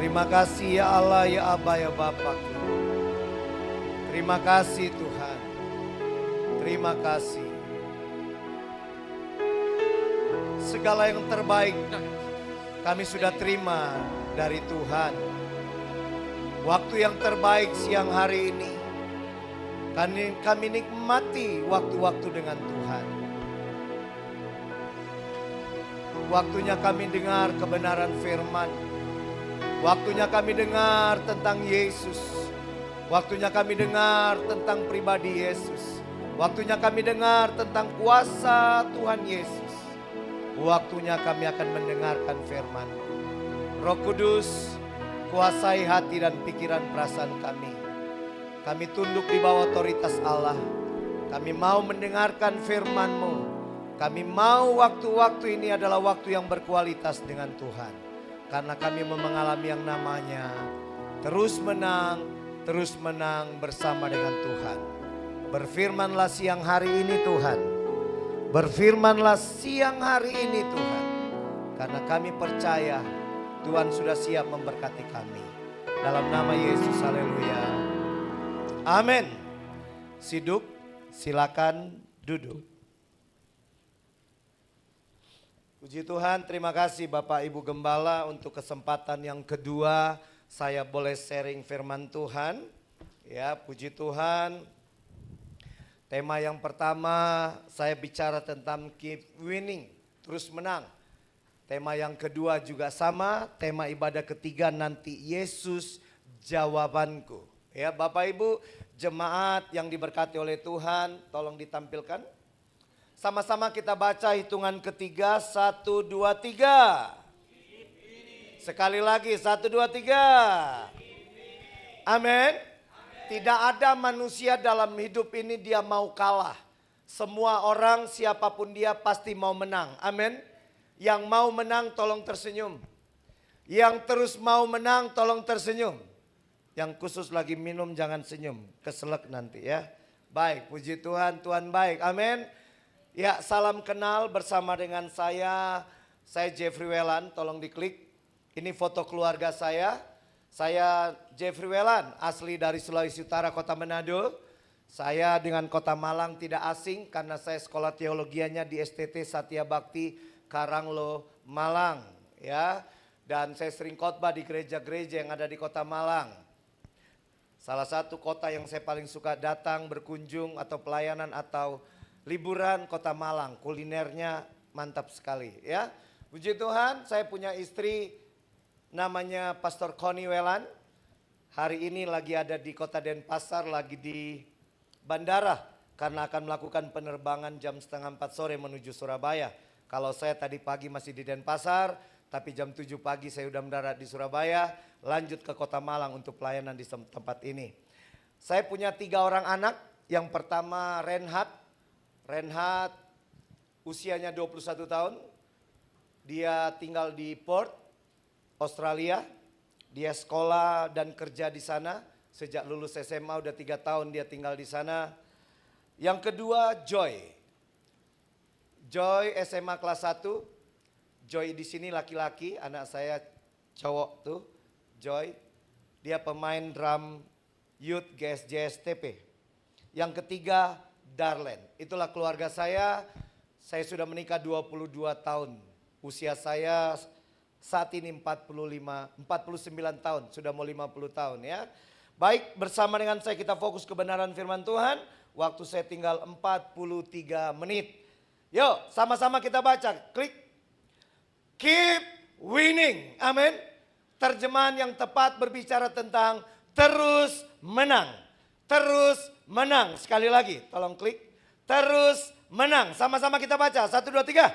Terima kasih ya Allah, ya Aba, ya Bapakku. Terima kasih Tuhan. Terima kasih. Segala yang terbaik kami sudah terima dari Tuhan. Waktu yang terbaik siang hari ini kami nikmati waktu-waktu dengan Tuhan. Waktunya kami dengar kebenaran firman. Waktunya kami dengar tentang Yesus. Waktunya kami dengar tentang pribadi Yesus. Waktunya kami dengar tentang kuasa Tuhan Yesus. Waktunya kami akan mendengarkan firman. Roh Kudus, kuasai hati dan pikiran perasaan kami. Kami tunduk di bawah otoritas Allah. Kami mau mendengarkan firman-Mu. Kami mau waktu-waktu ini adalah waktu yang berkualitas dengan Tuhan. Karena kami mengalami yang namanya terus menang bersama dengan Tuhan. Berfirmanlah siang hari ini Tuhan. Berfirmanlah siang hari ini Tuhan. Karena kami percaya Tuhan sudah siap memberkati kami. Dalam nama Yesus, haleluya. Amin. Siduk, silakan duduk. Puji Tuhan, terima kasih Bapak Ibu Gembala untuk kesempatan yang kedua saya boleh sharing firman Tuhan. Ya, puji Tuhan. Tema yang pertama saya bicara tentang keep winning, terus menang. Tema yang kedua juga sama, tema ibadah ketiga nanti Yesus jawabanku. Ya, Bapak Ibu jemaat yang diberkati oleh Tuhan, tolong ditampilkan. Sama-sama kita baca hitungan ketiga, 1, 2, 3. Sekali lagi, 1, 2, 3. Amin. Tidak ada manusia dalam hidup ini dia mau kalah. Semua orang siapapun dia pasti mau menang. Amin. Yang mau menang tolong tersenyum. Yang terus mau menang tolong tersenyum. Yang khusus lagi minum jangan senyum, keselak nanti ya. Baik, puji Tuhan, Tuhan baik. Amin. Ya, salam kenal bersama dengan saya Jeffrey Welan, tolong diklik. Ini foto keluarga saya. Saya Jeffrey Welan, asli dari Sulawesi Utara, Kota Manado. Saya dengan Kota Malang tidak asing karena saya sekolah teologianya di STT Satya Bakti Karanglo, Malang. Ya, dan saya sering khotbah di gereja-gereja yang ada di Kota Malang. Salah satu kota yang saya paling suka datang, berkunjung atau pelayanan atau liburan Kota Malang, kulinernya mantap sekali ya. Puji Tuhan, saya punya istri namanya Pastor Connie Welan. Hari ini lagi ada di Kota Denpasar, lagi di bandara karena akan melakukan penerbangan jam 3:30 sore menuju Surabaya. Kalau saya tadi pagi masih di Denpasar, tapi jam 7 pagi saya sudah mendarat di Surabaya, lanjut ke Kota Malang untuk pelayanan di tempat ini. Saya punya 3 orang anak. Yang pertama Renhat usianya 21 tahun, dia tinggal di Perth, Australia. Dia sekolah dan kerja di sana, sejak lulus SMA udah 3 tahun dia tinggal di sana. Yang kedua Joy SMA kelas 1, Joy di sini laki-laki, anak saya cowok tuh, Joy. Dia pemain drum youth GSJSTP. Yang ketiga Darlene, itulah keluarga saya. Saya sudah menikah 22 tahun. Usia saya saat ini 49 tahun, sudah mau 50 tahun ya. Baik, bersama dengan saya kita fokus kebenaran firman Tuhan. Waktu saya tinggal 43 menit. Yuk, sama-sama kita baca. Klik. Keep winning. Amin. Terjemahan yang tepat berbicara tentang terus menang. Terus menang. Sekali lagi tolong klik. Terus menang. Sama-sama kita baca. 1, 2, 3.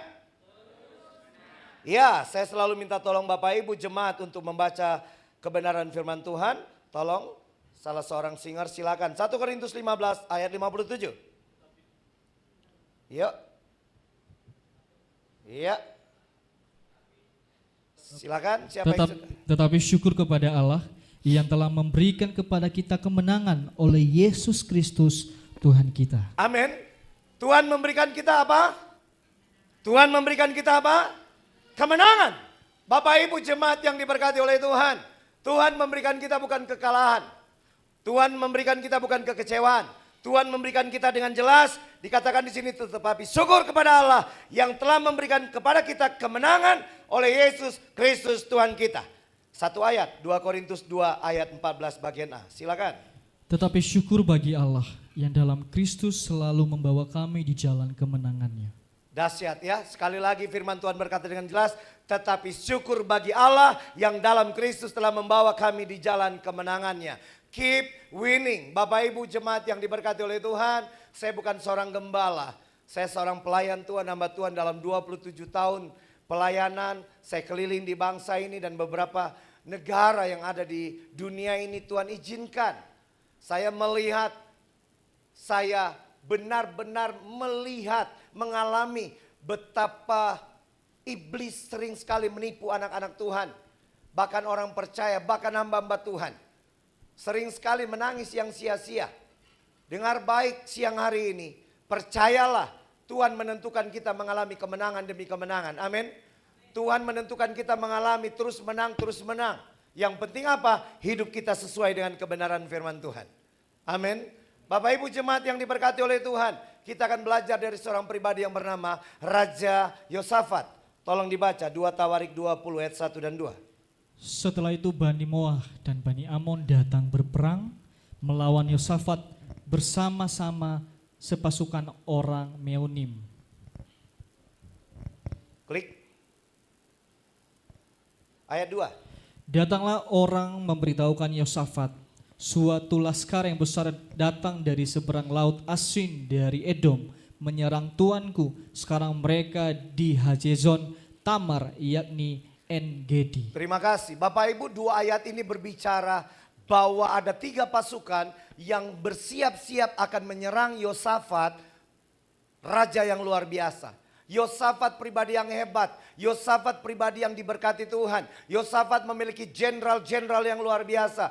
Ya, saya selalu minta tolong Bapak Ibu jemaat untuk membaca kebenaran firman Tuhan. Tolong salah seorang singer silakan. 1 Korintus 15 ayat 57. Yuk. Iya. Silakan siapa yang suka. Tetapi syukur kepada Allah yang telah memberikan kepada kita kemenangan oleh Yesus Kristus Tuhan kita. Amin. Tuhan memberikan kita apa? Tuhan memberikan kita apa? Kemenangan. Bapak Ibu jemaat yang diberkati oleh Tuhan. Tuhan memberikan kita bukan kekalahan. Tuhan memberikan kita bukan kekecewaan. Tuhan memberikan kita dengan jelas, dikatakan di sini, tetapi syukur kepada Allah yang telah memberikan kepada kita kemenangan oleh Yesus Kristus Tuhan kita. Satu ayat, 2 Korintus 2 ayat 14 bagian A. Silakan. Tetapi syukur bagi Allah yang dalam Kristus selalu membawa kami di jalan kemenangannya. Dahsyat ya, sekali lagi firman Tuhan berkata dengan jelas, tetapi syukur bagi Allah yang dalam Kristus telah membawa kami di jalan kemenangannya. Keep winning. Bapak Ibu jemaat yang diberkati oleh Tuhan, saya bukan seorang gembala. Saya seorang pelayan Tuhan, hamba Tuhan dalam 27 tahun pelayanan. Saya keliling di bangsa ini dan beberapa negara yang ada di dunia ini Tuhan izinkan. Saya melihat, saya benar-benar melihat, mengalami betapa iblis sering sekali menipu anak-anak Tuhan. Bahkan orang percaya, bahkan hamba-hamba Tuhan. Sering sekali menangis yang sia-sia. Dengar baik siang hari ini, percayalah Tuhan menentukan kita mengalami kemenangan demi kemenangan. Amin. Tuhan menentukan kita mengalami terus menang, terus menang. Yang penting apa? Hidup kita sesuai dengan kebenaran firman Tuhan. Amin. Bapak Ibu jemaat yang diberkati oleh Tuhan, kita akan belajar dari seorang pribadi yang bernama Raja Yosafat. Tolong dibaca 2 Tawarik 20 ayat 1 dan 2. Setelah itu Bani Moah dan Bani Amon datang berperang melawan Yosafat bersama-sama sepasukan orang Meonim. Klik. Ayat 2. Datanglah orang memberitahukan Yosafat, suatu laskar yang besar datang dari seberang laut Asin dari Edom menyerang tuanku. Sekarang mereka di Hazezon Tamar, yakni En-Gedi. Terima kasih. Bapak Ibu, 2 ayat ini berbicara bahwa ada 3 pasukan yang bersiap-siap akan menyerang Yosafat, raja yang luar biasa. Yosafat pribadi yang hebat. Yosafat pribadi yang diberkati Tuhan. Yosafat memiliki jenderal-jenderal yang luar biasa.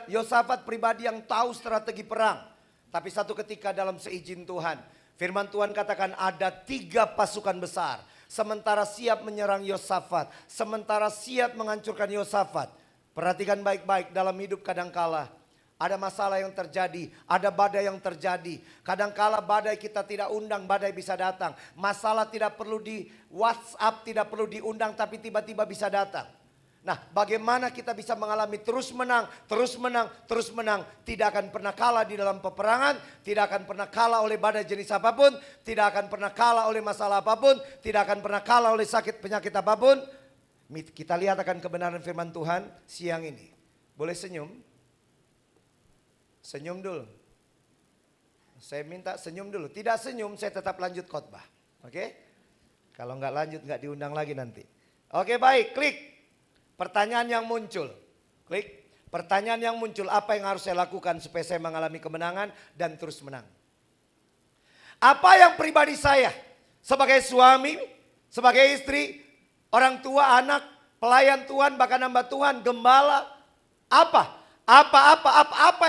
Yosafat pribadi yang tahu strategi perang. Tapi satu ketika dalam seizin Tuhan, firman Tuhan katakan ada 3 pasukan besar. Sementara siap menyerang Yosafat, sementara siap menghancurkan Yosafat. Perhatikan baik-baik, dalam hidup kadangkala ada masalah yang terjadi, ada badai yang terjadi. Kadangkala badai kita tidak undang, badai bisa datang. Masalah tidak perlu di WhatsApp, tidak perlu diundang, tapi tiba-tiba bisa datang. Nah, bagaimana kita bisa mengalami terus menang, terus menang, terus menang. Tidak akan pernah kalah di dalam peperangan, tidak akan pernah kalah oleh badai jenis apapun, tidak akan pernah kalah oleh masalah apapun, tidak akan pernah kalah oleh sakit penyakit apapun. Kita lihat akan kebenaran firman Tuhan siang ini. Boleh senyum? Senyum dulu. Saya minta senyum dulu. Tidak senyum, saya tetap lanjut khotbah. Oke? Kalau nggak lanjut nggak diundang lagi nanti. Oke, baik, klik. Pertanyaan yang muncul. Klik. Pertanyaan yang muncul, apa yang harus saya lakukan supaya saya mengalami kemenangan dan terus menang? Apa yang pribadi saya sebagai suami, sebagai istri, orang tua, anak, pelayan Tuhan, bahkan hamba Tuhan, gembala, apa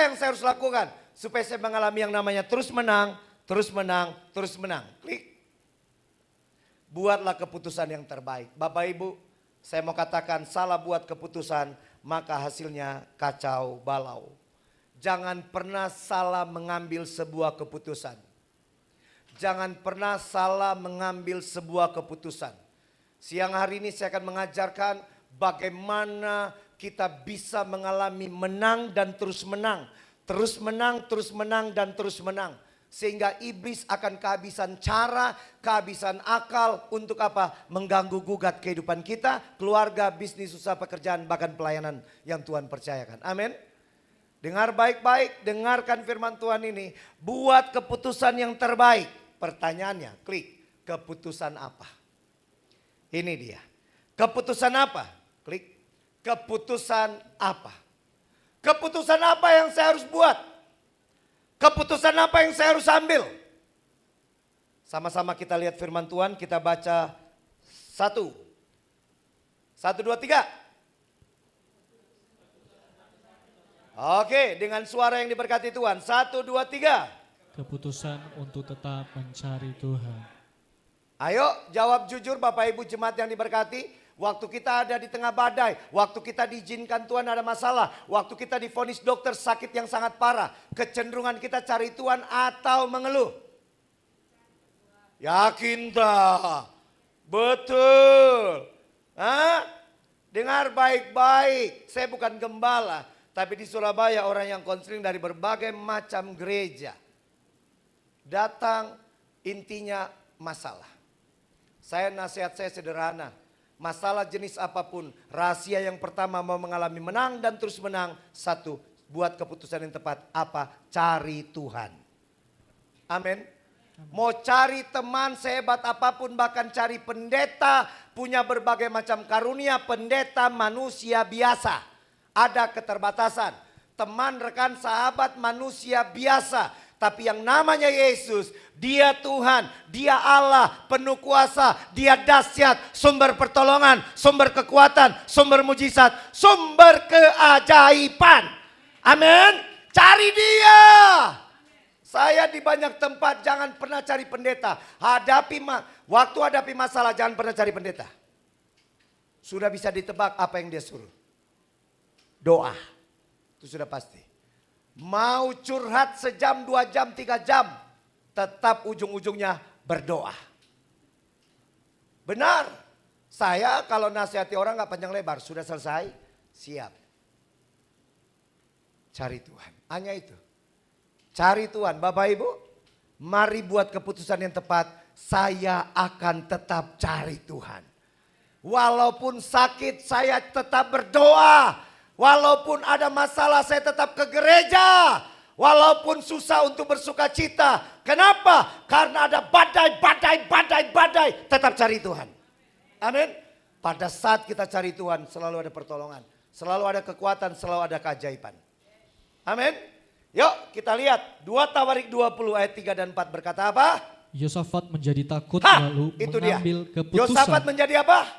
yang saya harus lakukan supaya saya mengalami yang namanya terus menang, terus menang, terus menang. Klik. Buatlah keputusan yang terbaik. Bapak Ibu, saya mau katakan salah buat keputusan, maka hasilnya kacau balau. Jangan pernah salah mengambil sebuah keputusan. Jangan pernah salah mengambil sebuah keputusan. Siang hari ini saya akan mengajarkan bagaimana kita bisa mengalami menang dan terus menang. Terus menang, terus menang, dan terus menang. Sehingga iblis akan kehabisan cara, kehabisan akal untuk apa? Mengganggu gugat kehidupan kita, keluarga, bisnis, usaha, pekerjaan, bahkan pelayanan yang Tuhan percayakan. Amin. Dengar baik-baik, dengarkan firman Tuhan ini. Buat keputusan yang terbaik. Pertanyaannya, klik. Keputusan apa? Ini dia. Keputusan apa? Klik. Keputusan apa? Keputusan apa yang saya harus buat? Keputusan apa yang saya harus ambil? Sama-sama kita lihat firman Tuhan, kita baca 1, 2, 3. Oke, dengan suara yang diberkati Tuhan. 1, 2, 3. Keputusan untuk tetap mencari Tuhan. Ayo jawab jujur Bapak Ibu jemaat yang diberkati. waktu kita ada di tengah badai, waktu kita diizinkan Tuhan ada masalah, waktu kita divonis dokter sakit yang sangat parah, kecenderungan kita cari Tuhan atau mengeluh? Yakin tak? Betul. Hah? Dengar baik-baik, saya bukan gembala, tapi di Surabaya orang yang konseling dari berbagai macam gereja datang, intinya masalah. Nasihat saya sederhana, masalah jenis apapun, rahasia yang pertama mau mengalami menang dan terus menang, satu, buat keputusan yang tepat, apa? Cari Tuhan. Amin. Mau cari teman sehebat apapun, bahkan cari pendeta, punya berbagai macam karunia, pendeta manusia biasa. Ada keterbatasan. Teman, rekan, sahabat manusia biasa. Tapi yang namanya Yesus, dia Tuhan, dia Allah, penuh kuasa, dia dahsyat, sumber pertolongan, sumber kekuatan, sumber mujizat, sumber keajaiban. Amin. Cari dia. Saya di banyak tempat jangan pernah cari pendeta. Waktu hadapi masalah jangan pernah cari pendeta. Sudah bisa ditebak apa yang dia suruh. Doa. Itu sudah pasti. Mau curhat sejam, 2 jam, 3 jam. Tetap ujung-ujungnya berdoa. Benar. Saya kalau nasihati orang gak panjang lebar. Sudah selesai, siap. Cari Tuhan. Hanya itu. Cari Tuhan. Bapak Ibu, mari buat keputusan yang tepat. Saya akan tetap cari Tuhan. Walaupun sakit saya tetap berdoa. Walaupun ada masalah saya tetap ke gereja. Walaupun susah untuk bersuka cita. Kenapa? Karena ada badai. Tetap cari Tuhan. Amin. Pada saat kita cari Tuhan selalu ada pertolongan. Selalu ada kekuatan, selalu ada keajaiban. Amin. Yuk kita lihat 2 Tawarik 20 ayat 3 dan 4 berkata apa? Yosafat menjadi takut lalu itu mengambil dia. keputusan. Yosafat menjadi apa?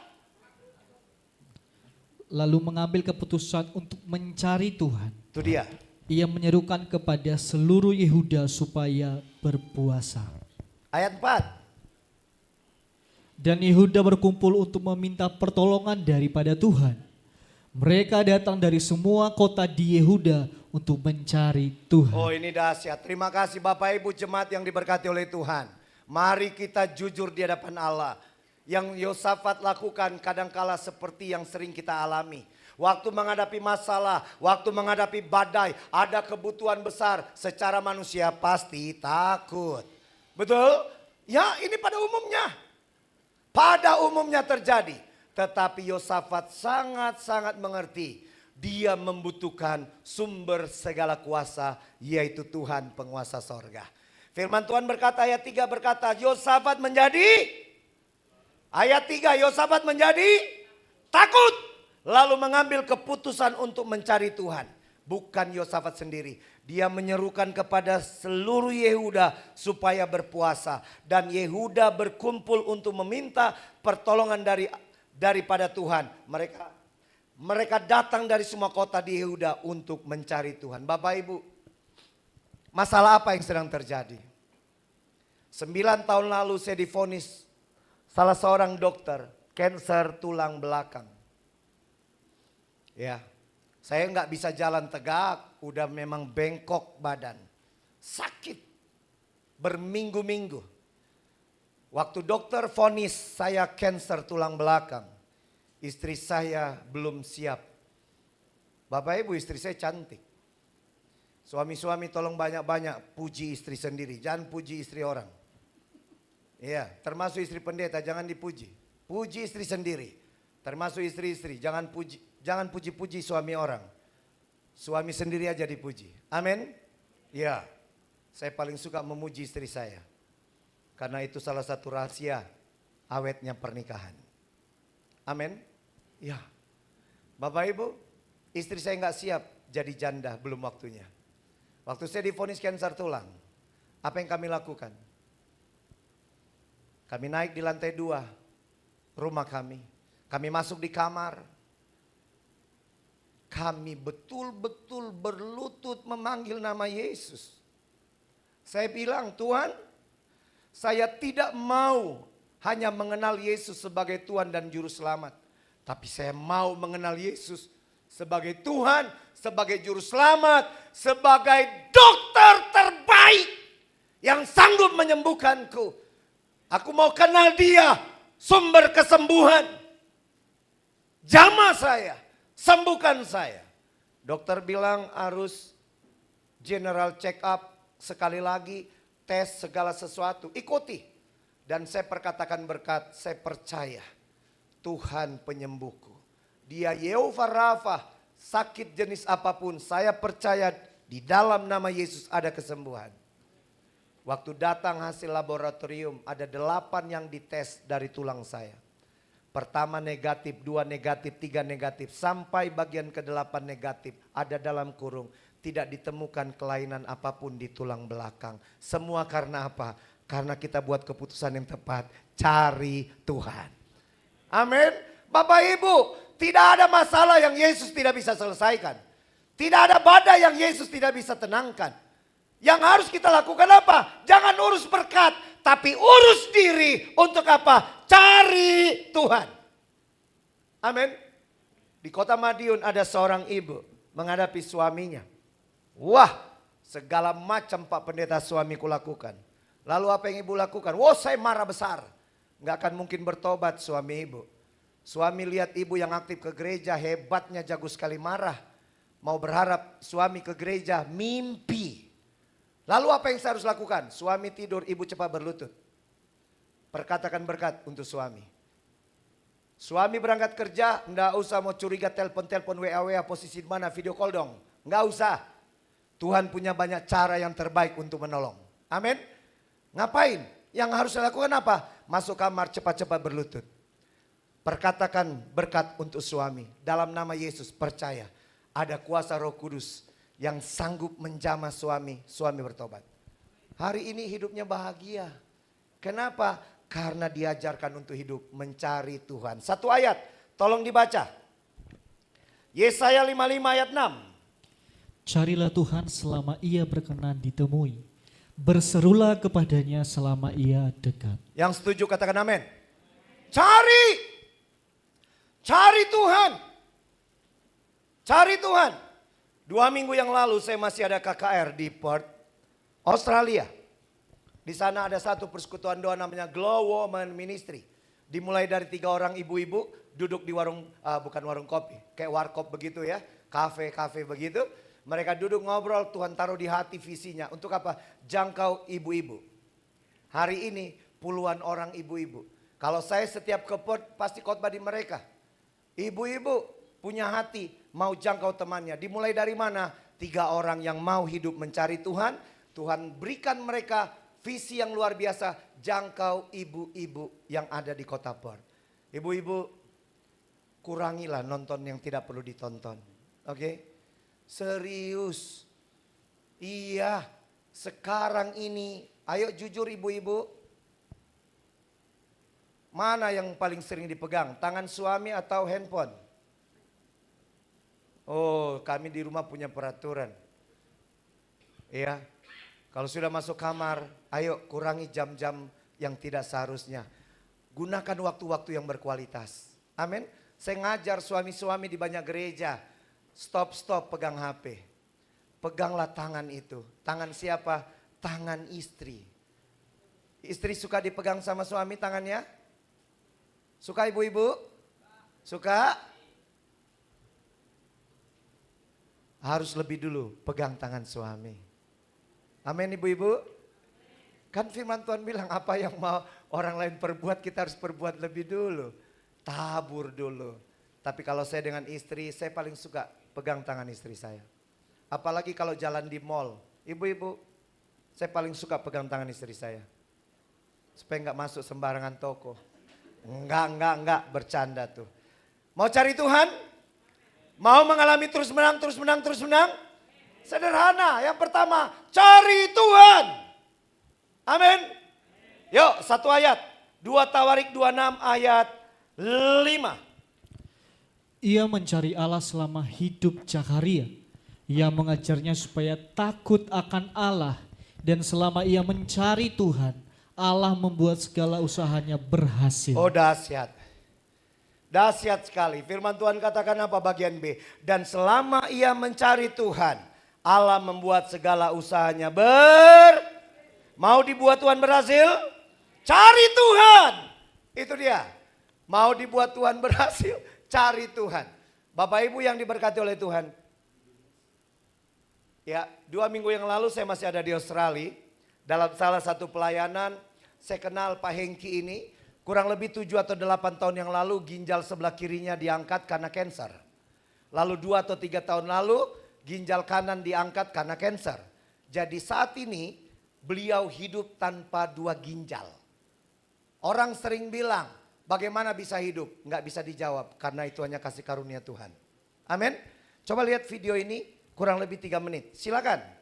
Lalu mengambil keputusan untuk mencari Tuhan. Itu dia. Ia menyerukan kepada seluruh Yehuda supaya berpuasa. Ayat 4. Dan Yehuda berkumpul untuk meminta pertolongan daripada Tuhan. Mereka datang dari semua kota di Yehuda untuk mencari Tuhan. Oh ini dahsyat. Terima kasih Bapak Ibu jemaat yang diberkati oleh Tuhan. Mari kita jujur di hadapan Allah. Yang Yosafat lakukan kadangkala seperti yang sering kita alami. Waktu menghadapi masalah, waktu menghadapi badai, ada kebutuhan besar. Secara manusia pasti takut. Betul? Ya ini pada umumnya. Pada umumnya terjadi. Tetapi Yosafat sangat-sangat mengerti. Dia membutuhkan sumber segala kuasa, yaitu Tuhan penguasa sorga. Firman Tuhan berkata, ayat 3 berkata, Yosafat menjadi, ayat 3, Yosafat menjadi takut. Lalu mengambil keputusan untuk mencari Tuhan. Bukan Yosafat sendiri. Dia menyerukan kepada seluruh Yehuda supaya berpuasa. Dan Yehuda berkumpul untuk meminta pertolongan daripada Tuhan. Mereka datang dari semua kota di Yehuda untuk mencari Tuhan. Bapak Ibu, masalah apa yang sedang terjadi? 9 tahun lalu saya divonis salah seorang dokter, kanker tulang belakang. Ya, saya nggak bisa jalan tegak, udah memang bengkok badan. Sakit, berminggu-minggu. Waktu dokter vonis saya kanker tulang belakang. Istri saya belum siap. Bapak Ibu, istri saya cantik. Suami-suami tolong banyak-banyak puji istri sendiri. Jangan puji istri orang. Iya, termasuk istri pendeta jangan dipuji. Puji istri sendiri. Termasuk istri-istri jangan puji-puji suami orang. Suami sendiri aja dipuji. Amin. Ya, saya paling suka memuji istri saya. Karena itu salah satu rahasia awetnya pernikahan. Amin. Ya, Bapak Ibu, istri saya nggak siap jadi janda, belum waktunya. Waktu saya divonis kanker tulang, apa yang kami lakukan? Kami naik di lantai 2 rumah kami. Kami masuk di kamar. Kami betul-betul berlutut memanggil nama Yesus. Saya bilang, Tuhan, saya tidak mau hanya mengenal Yesus sebagai Tuhan dan Juru Selamat. Tapi saya mau mengenal Yesus sebagai Tuhan, sebagai juru selamat, sebagai dokter terbaik yang sanggup menyembuhkanku. Aku mau kenal Dia, sumber kesembuhan. Jamah saya, sembuhkan saya. Dokter bilang harus general check up sekali lagi, tes segala sesuatu, ikuti. Dan saya perkatakan berkat, saya percaya Tuhan penyembuhku. Dia Yehova Rafa, sakit jenis apapun, saya percaya di dalam nama Yesus ada kesembuhan. Waktu datang hasil laboratorium, ada 8 yang dites dari tulang saya. Pertama negatif, 2 negatif, 3 negatif, sampai bagian ke-8 negatif, ada dalam kurung. Tidak ditemukan kelainan apapun di tulang belakang. Semua karena apa? Karena kita buat keputusan yang tepat, cari Tuhan. Amin. Bapak Ibu, tidak ada masalah yang Yesus tidak bisa selesaikan. Tidak ada badai yang Yesus tidak bisa tenangkan. Yang harus kita lakukan apa? Jangan urus berkat, tapi urus diri untuk apa? Cari Tuhan. Amin. Di kota Madiun ada seorang ibu menghadapi suaminya. Wah, segala macam Pak Pendeta suamiku lakukan. Lalu apa yang ibu lakukan? Wah, saya marah besar. Nggak akan mungkin bertobat suami ibu. Suami lihat ibu yang aktif ke gereja, hebatnya jago sekali marah. Mau berharap suami ke gereja, mimpi. Lalu apa yang saya harus lakukan? Suami tidur, ibu cepat berlutut. Perkatakan berkat untuk suami. Suami berangkat kerja, enggak usah mau curiga telepon-telepon WA posisi di mana, video call dong. Enggak usah. Tuhan punya banyak cara yang terbaik untuk menolong. Amin. Ngapain? Yang harus saya lakukan apa? Masuk kamar cepat-cepat berlutut. Perkatakan berkat untuk suami. Dalam nama Yesus percaya. Ada kuasa Roh Kudus yang sanggup menjamah suami. Suami bertobat. Hari ini hidupnya bahagia. Kenapa? Karena diajarkan untuk hidup mencari Tuhan. Satu ayat, tolong dibaca. Yesaya 55 ayat 6. Carilah Tuhan selama Ia berkenan ditemui. Berserulah kepadanya selama Ia dekat. Yang setuju katakan amin. Cari. Cari Tuhan. Cari Tuhan. 2 minggu yang lalu saya masih ada KKR di Perth, Australia. Di sana ada satu persekutuan doa namanya Glow Woman Ministry. Dimulai dari 3 orang ibu-ibu duduk di warung, bukan warung kopi, kayak warkop begitu ya, kafe begitu. Mereka duduk ngobrol, Tuhan taruh di hati visinya. Untuk apa? Jangkau ibu-ibu. Hari ini puluhan orang ibu-ibu. Kalau saya setiap ke Perth pasti khotbah di mereka. Ibu-ibu punya hati mau jangkau temannya. Dimulai dari mana? 3 orang yang mau hidup mencari Tuhan. Tuhan berikan mereka visi yang luar biasa. Jangkau ibu-ibu yang ada di kota Perth. Ibu-ibu kurangilah nonton yang tidak perlu ditonton. Oke? Serius. Iya. Sekarang ini. Ayo jujur ibu-ibu. Mana yang paling sering dipegang? Tangan suami atau handphone? Oh, kami di rumah punya peraturan. Iya. Kalau sudah masuk kamar, ayo kurangi jam-jam yang tidak seharusnya. Gunakan waktu-waktu yang berkualitas. Amin. Saya ngajar suami-suami di banyak gereja. Stop pegang HP. Peganglah tangan itu. Tangan siapa? Tangan istri. Istri suka dipegang sama suami tangannya? Suka ibu-ibu? Suka? Harus lebih dulu pegang tangan suami. Amin ibu-ibu? Kan firman Tuhan bilang apa yang mau orang lain perbuat kita harus perbuat lebih dulu. Tabur dulu. Tapi kalau saya dengan istri, saya paling suka pegang tangan istri saya. Apalagi kalau jalan di mall. Ibu-ibu, saya paling suka pegang tangan istri saya. Supaya nggak masuk sembarangan toko. Enggak, bercanda tuh. Mau cari Tuhan? Mau mengalami terus menang? Sederhana, yang pertama, cari Tuhan. Amin. Yuk, 1 ayat. 2 Tawarik 26 ayat 5. Ia mencari Allah selama hidup Zakaria. Ia mengajarnya supaya takut akan Allah. Dan selama ia mencari Tuhan, Allah membuat segala usahanya berhasil. Oh dahsyat. Dahsyat sekali. Firman Tuhan katakan apa bagian B? Dan selama ia mencari Tuhan, Allah membuat segala usahanya Mau dibuat Tuhan berhasil? Cari Tuhan. Itu dia. Mau dibuat Tuhan berhasil? Cari Tuhan. Bapak Ibu yang diberkati oleh Tuhan. Ya, 2 minggu yang lalu saya masih ada di Australia. Dalam salah satu pelayanan, saya kenal Pak Hengki ini. Kurang lebih 7 atau 8 tahun yang lalu ginjal sebelah kirinya diangkat karena kanker. Lalu 2 atau 3 tahun lalu ginjal kanan diangkat karena kanker. Jadi saat ini beliau hidup tanpa 2 ginjal. Orang sering bilang bagaimana bisa hidup? Nggak bisa dijawab karena itu hanya kasih karunia Tuhan. Amin. Coba lihat video ini kurang lebih 3 menit. Silakan.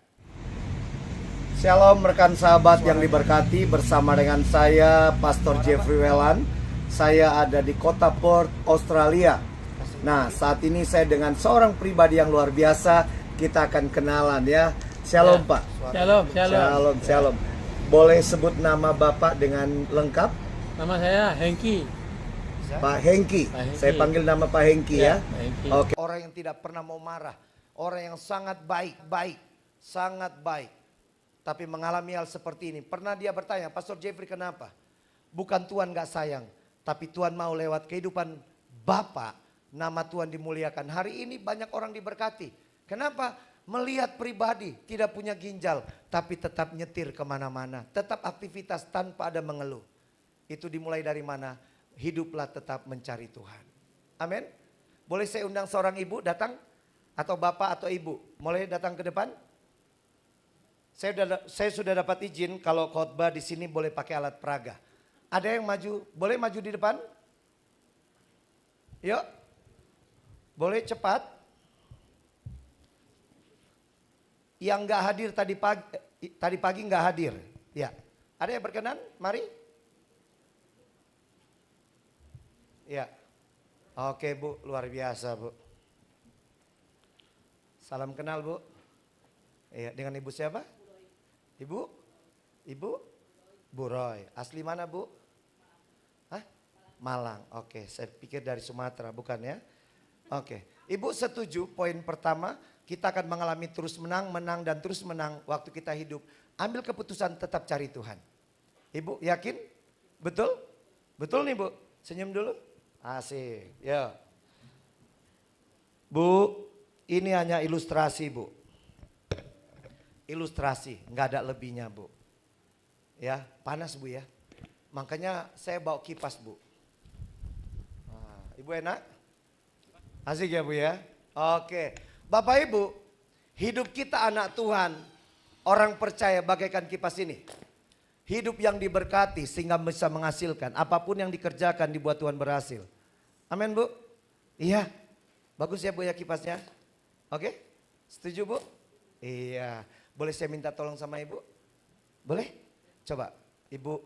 Shalom rekan sahabat yang diberkati, bersama dengan saya Pastor Jeffrey Welan. Saya ada di kota Perth, Australia. Nah, saat ini saya dengan seorang pribadi yang luar biasa. Kita akan kenalan ya. Shalom Pak. Shalom, shalom. Shalom, shalom. Boleh sebut nama Bapak dengan lengkap? Nama saya Hengki. Pak Hengki. Pak Hengki. Saya panggil nama Pak Hengki ya. Pak Hengki. Oke. Orang yang tidak pernah mau marah. Orang yang sangat baik. Sangat baik. Tapi mengalami hal seperti ini. Pernah dia bertanya, Pastor Jeffrey kenapa? Bukan Tuhan gak sayang. Tapi Tuhan mau lewat kehidupan Bapak, nama Tuhan dimuliakan. Hari ini banyak orang diberkati. Kenapa? Melihat pribadi tidak punya ginjal. Tapi tetap nyetir kemana-mana. Tetap aktivitas tanpa ada mengeluh. Itu dimulai dari mana? Hiduplah tetap mencari Tuhan. Amin. Boleh saya undang seorang ibu datang? Atau bapak atau ibu? Boleh datang ke depan? Saya sudah dapat izin kalau khotbah di sini boleh pakai alat peraga. Ada yang maju? Boleh maju di depan? Yuk. Boleh cepat. Yang nggak hadir tadi pagi nggak hadir. Ya. Ada yang berkenan? Mari. Ya. Oke Bu, luar biasa Bu. Salam kenal Bu. Ya, dengan Ibu siapa? Ibu Bu Roy. Asli mana Bu? Hah? Malang. Oke, saya pikir dari Sumatera, bukan ya? Oke. Ibu setuju poin pertama, kita akan mengalami terus menang, dan terus menang waktu kita hidup. Ambil keputusan tetap cari Tuhan. Ibu yakin? Betul? Betul nih Bu? Senyum dulu. Asik. Ya. Bu, ini hanya ilustrasi Bu. Ilustrasi, nggak ada lebihnya Bu. Ya, panas Bu ya. Makanya saya bawa kipas Bu. Nah, Ibu enak? Asik ya Bu ya? Oke. Bapak Ibu, hidup kita anak Tuhan, orang percaya bagaikan kipas ini. Hidup yang diberkati sehingga bisa menghasilkan. Apapun yang dikerjakan dibuat Tuhan berhasil. Amin Bu? Iya. Bagus ya Bu ya kipasnya? Oke? Setuju Bu? Iya. Boleh saya minta tolong sama Ibu? Boleh? Coba Ibu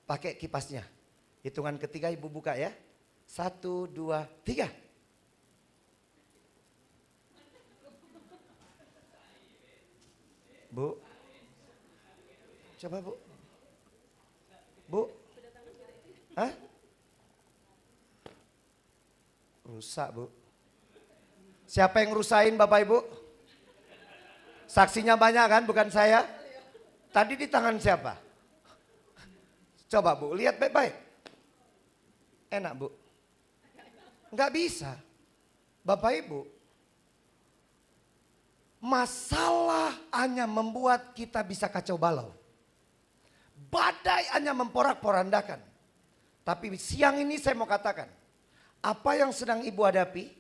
pakai kipasnya. Hitungan ketiga Ibu buka ya. 1, 2, 3. Bu. Coba Bu. Bu. Hah? Rusak Bu. Siapa yang rusain Bapak Ibu? Saksinya banyak kan, bukan saya? Tadi di tangan siapa? Coba Bu, lihat baik-baik. Enak Bu? Enggak bisa. Bapak Ibu, masalah hanya membuat kita bisa kacau balau. Badai hanya memporak-porandakan. Tapi siang ini saya mau katakan, apa yang sedang Ibu hadapi,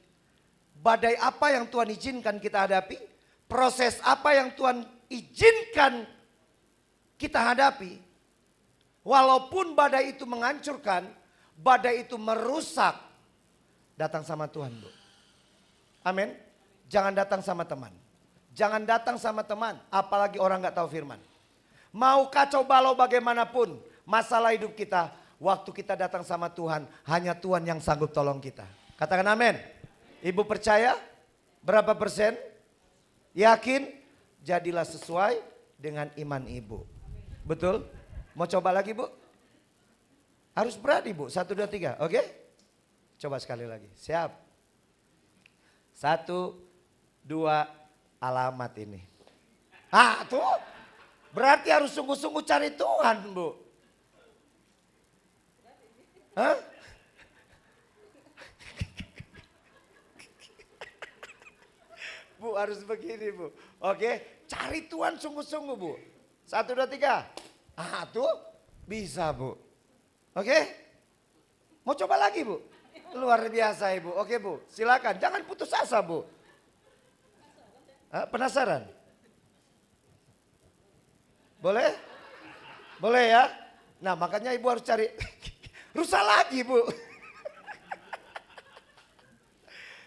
badai apa yang Tuhan izinkan kita hadapi, proses apa yang Tuhan izinkan kita hadapi, walaupun badai itu menghancurkan, badai itu merusak, datang sama Tuhan Bu. Amin. Jangan datang sama teman. Jangan datang sama teman, apalagi orang gak tahu firman. Mau kacau balau bagaimanapun masalah hidup kita, waktu kita datang sama Tuhan, hanya Tuhan yang sanggup tolong kita. Katakan amin. Ibu percaya? Berapa persen? Yakin? Jadilah sesuai dengan iman Ibu. Betul? Mau coba lagi Bu? Harus berani Bu, 1, 2, 3, oke? Coba sekali lagi. Siap. 1, 2, alamat ini. Ah tuh. Berarti harus sungguh-sungguh cari Tuhan, Bu. Hah? Bu harus begini, Bu. Oke, cari Tuhan sungguh-sungguh, Bu. 1, 2, 3. Ah tuh bisa, Bu. Oke? Mau coba lagi, Bu? Luar biasa, Ibu. Oke, Bu. Silakan, jangan putus asa, Bu. Penasaran? Boleh? Boleh ya? Nah, makanya Ibu harus cari rusak lagi, Bu.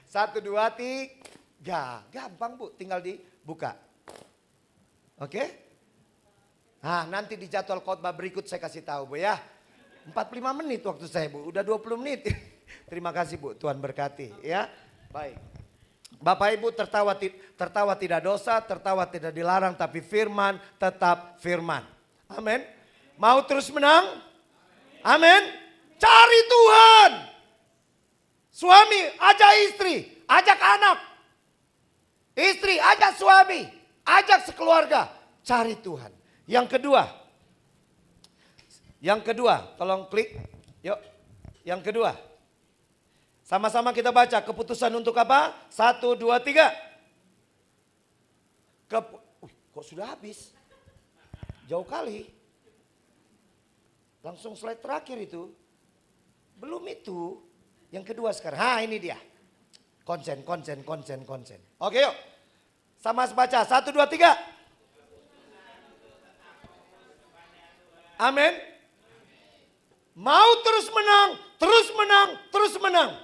1, 2, 3. Gampang, Bu, tinggal dibuka. Oke? Nah, nanti di jadwal khotbah berikut saya kasih tahu, Bu ya. 45 menit waktu saya, Bu. Udah 20 menit. Terima kasih, Bu. Tuhan berkati ya. Baik. Bapak Ibu, tertawa tidak dosa, tertawa tidak dilarang, tapi firman tetap firman. Amin. Mau terus menang? Amin. Cari Tuhan. Suami ajak istri, ajak anak. Istri ajak suami, ajak sekeluarga. Cari Tuhan. Yang kedua, tolong klik. Yuk, yang kedua. Sama-sama kita baca keputusan untuk apa? 1, 2, 3. Kok sudah habis? Jauh kali. Langsung slide terakhir itu. Belum itu. Yang kedua sekarang. Ini dia. Konsen. Oke yuk. Sama baca. 1, 2, 3. Amin. Mau terus menang.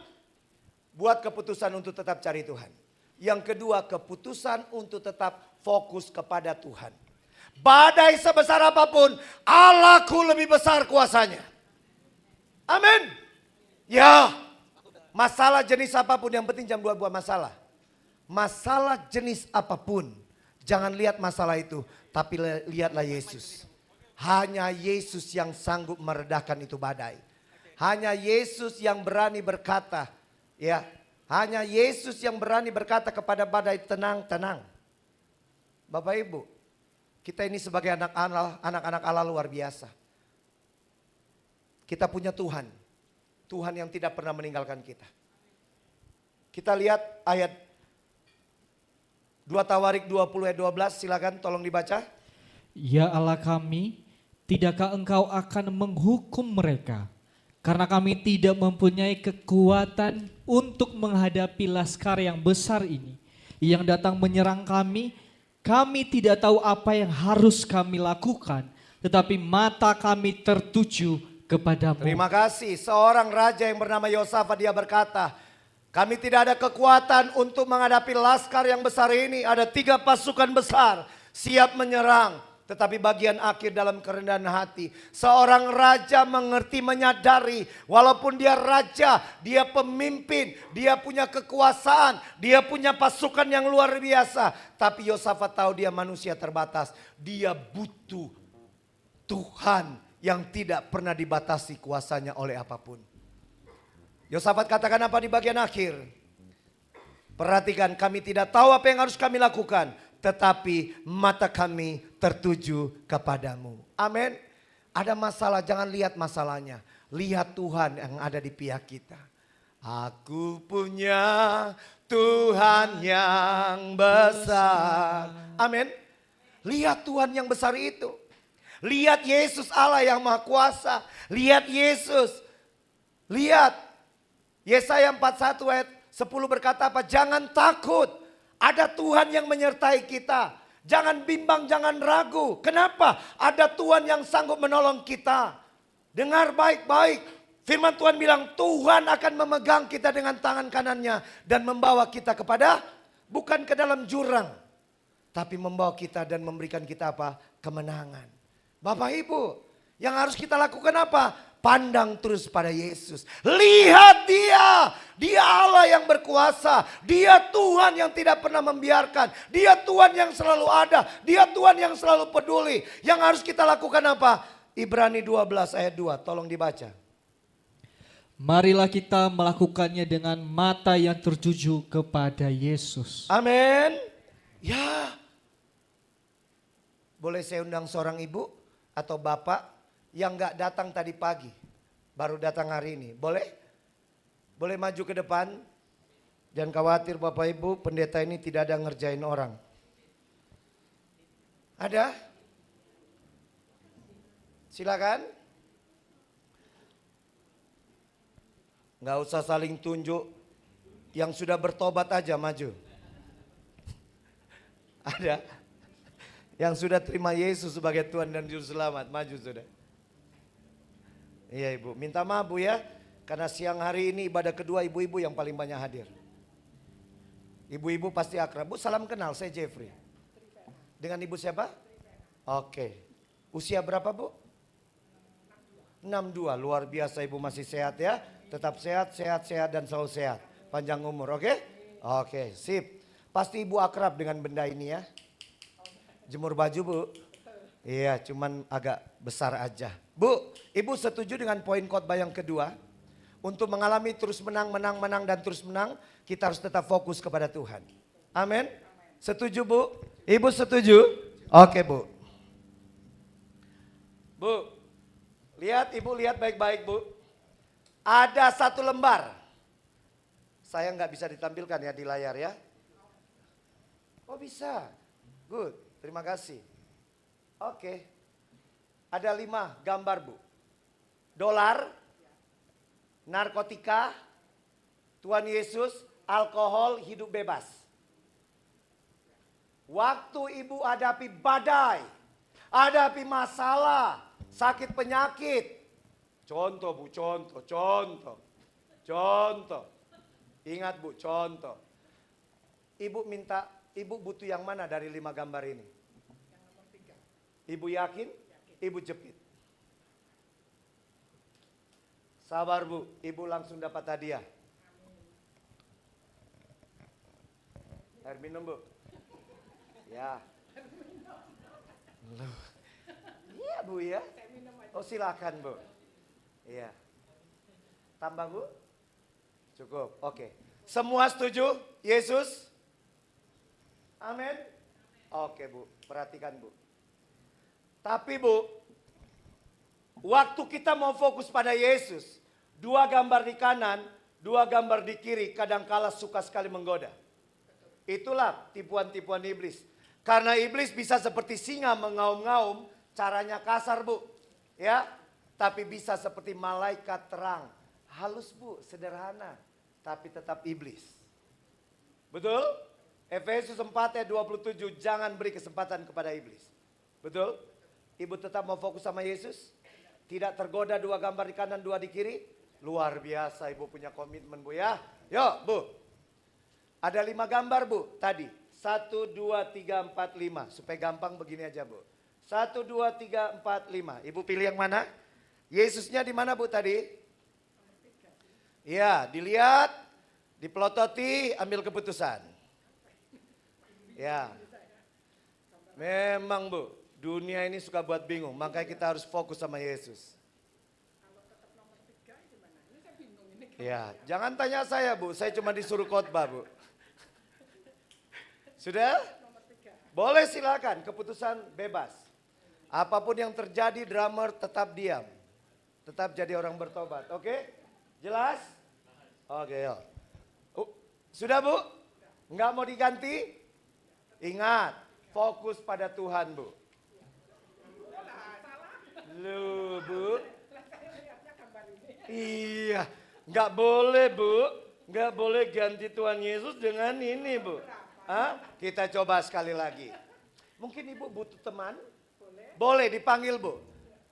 Buat keputusan untuk tetap cari Tuhan. Yang kedua, keputusan untuk tetap fokus kepada Tuhan. Badai sebesar apapun, Allahku lebih besar kuasanya. Amin. Ya, masalah jenis apapun, yang penting jangan buat masalah. Masalah jenis apapun, jangan lihat masalah itu, tapi lihatlah Yesus. Hanya Yesus yang sanggup meredakan itu badai. Hanya Yesus yang berani berkata, ya, hanya Yesus yang berani berkata kepada badai, tenang. Bapak Ibu, kita ini sebagai anak-anak Allah luar biasa. Kita punya Tuhan. Tuhan yang tidak pernah meninggalkan kita. Kita lihat ayat 2 Tawarik 20 ayat 12, silakan tolong dibaca. Ya Allah kami, tidakkah engkau akan menghukum mereka? Karena kami tidak mempunyai kekuatan untuk menghadapi laskar yang besar ini. Yang datang menyerang kami tidak tahu apa yang harus kami lakukan. Tetapi mata kami tertuju kepadamu. Terima kasih. Seorang raja yang bernama Yosafat, dia berkata, kami tidak ada kekuatan untuk menghadapi laskar yang besar ini. Ada 3 pasukan besar siap menyerang. Tetapi bagian akhir dalam kerendahan hati. Seorang raja mengerti, menyadari. Walaupun dia raja, dia pemimpin, dia punya kekuasaan, dia punya pasukan yang luar biasa. Tapi Yosafat tahu dia manusia terbatas. Dia butuh Tuhan yang tidak pernah dibatasi kuasanya oleh apapun. Yosafat katakan apa di bagian akhir? Perhatikan, kami tidak tahu apa yang harus kami lakukan. Tetapi mata kami tertuju kepadamu. Amin. Ada masalah, jangan lihat masalahnya. Lihat Tuhan yang ada di pihak kita. Aku punya Tuhan yang besar. Amin. Lihat Tuhan yang besar itu. Lihat Yesus Allah yang Maha Kuasa. Lihat Yesus. Lihat. Yesaya 41 ayat 10 berkata apa? Jangan takut. Ada Tuhan yang menyertai kita. Jangan bimbang, jangan ragu. Kenapa? Ada Tuhan yang sanggup menolong kita. Dengar baik-baik. Firman Tuhan bilang Tuhan akan memegang kita dengan tangan kanannya. Dan membawa kita kepada, bukan ke dalam jurang. Tapi membawa kita dan memberikan kita apa? Kemenangan. Bapak Ibu, yang harus kita lakukan apa? Pandang terus pada Yesus. Lihat dia. Dia Allah yang berkuasa. Dia Tuhan yang tidak pernah membiarkan. Dia Tuhan yang selalu ada. Dia Tuhan yang selalu peduli. Yang harus kita lakukan apa? Ibrani 12 ayat 2. Tolong dibaca. Marilah kita melakukannya dengan mata yang tertuju kepada Yesus. Amin. Ya. Boleh saya undang seorang ibu atau bapak yang gak datang tadi pagi, baru datang hari ini. Boleh? Boleh maju ke depan? Jangan khawatir Bapak Ibu, pendeta ini tidak ada ngerjain orang. Ada? Silakan. Nggak usah saling tunjuk. Yang sudah bertobat aja maju. Ada? Yang sudah terima Yesus sebagai Tuhan dan Juru Selamat, maju sudah. Iya Ibu, minta maaf Bu ya. Karena siang hari ini ibadah kedua ibu-ibu yang paling banyak hadir. Ibu-ibu pasti akrab. Bu salam kenal, saya Jeffrey. Dengan ibu siapa? Oke. Usia berapa Bu? 62, luar biasa ibu masih sehat ya. Tetap sehat, sehat, sehat dan selalu sehat. Panjang umur, oke? Oke, sip. Pasti ibu akrab dengan benda ini ya. Jemur baju Bu. Iya, cuman agak besar aja. Bu, ibu setuju dengan poin khotbah yang kedua? Untuk mengalami terus menang, menang, menang dan terus menang, kita harus tetap fokus kepada Tuhan. Amin. Setuju Bu? Ibu setuju? Oke Bu. Bu, lihat Ibu, lihat baik-baik Bu. Ada satu lembar. Saya nggak bisa ditampilkan ya di layar ya. Oh bisa. Good, terima kasih. Oke. Ada 5 gambar Bu. Dolar, narkotika, Tuhan Yesus, alkohol, hidup bebas. Waktu Ibu hadapi badai, hadapi masalah, sakit penyakit. Contoh Bu, contoh. Ingat Bu, contoh. Ibu minta, Ibu butuh yang mana dari 5 gambar ini? Yang nomor 3. Ibu yakin? Ibu jepit. Sabar Bu, Ibu langsung dapat hadiah. Air minum Bu. Ya. Iya Bu ya. Oh silakan Bu. Iya. Tambah Bu? Cukup, oke. Semua setuju? Yesus? Amin? Oke Bu, perhatikan Bu. Tapi Bu, waktu kita mau fokus pada Yesus, 2 gambar di kanan, 2 gambar di kiri, kadangkala suka sekali menggoda. Itulah tipuan-tipuan iblis. Karena iblis bisa seperti singa mengaum-ngaum, caranya kasar Bu. Ya, tapi bisa seperti malaikat terang. Halus Bu, sederhana, tapi tetap iblis. Betul? Efesus 4 ayat 27, jangan beri kesempatan kepada iblis. Betul? Ibu tetap mau fokus sama Yesus? Tidak tergoda 2 gambar di kanan, 2 di kiri? Luar biasa Ibu punya komitmen Bu ya. Yuk Bu. Ada 5 gambar Bu tadi. 1, 2, 3, 4, 5. Supaya gampang begini aja Bu. 1, 2, 3, 4, 5. Ibu pilih yang mana? Yesusnya di mana Bu tadi? Ya, dilihat, dipelototi, ambil keputusan. Ya. Memang Bu, dunia ini suka buat bingung, makanya kita harus fokus sama Yesus. Ya, jangan tanya saya Bu, saya cuma disuruh khotbah Bu. Sudah? Boleh silakan, keputusan bebas. Apapun yang terjadi, drummer tetap diam. Tetap jadi orang bertobat, oke? Jelas? Oke, yuk. Sudah Bu? Enggak mau diganti? Ingat, fokus pada Tuhan Bu. Lu Bu. Iya, enggak boleh Bu. Enggak boleh ganti Tuhan Yesus dengan ini Bu. Hah? Kita coba sekali lagi. Mungkin Ibu butuh teman? Boleh dipanggil Bu.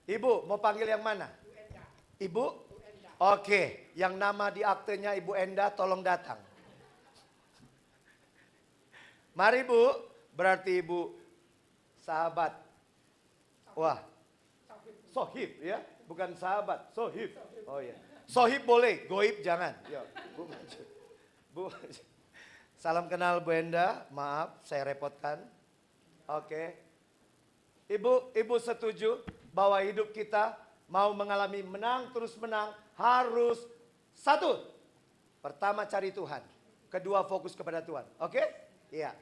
Ibu mau panggil yang mana? Ibu? Oke, yang nama di aktenya Ibu Enda tolong datang. Mari Bu, berarti Ibu sahabat. Wah, sohib ya, bukan sahabat, sohib. Oh ya, sohib boleh, goib jangan. Yo, Bu, Bu, salam kenal Bu Enda, maaf saya repotkan. Oke. Ibu setuju bahwa hidup kita mau mengalami menang terus menang harus Satu, pertama cari Tuhan. Kedua fokus kepada Tuhan. Oke? Iya.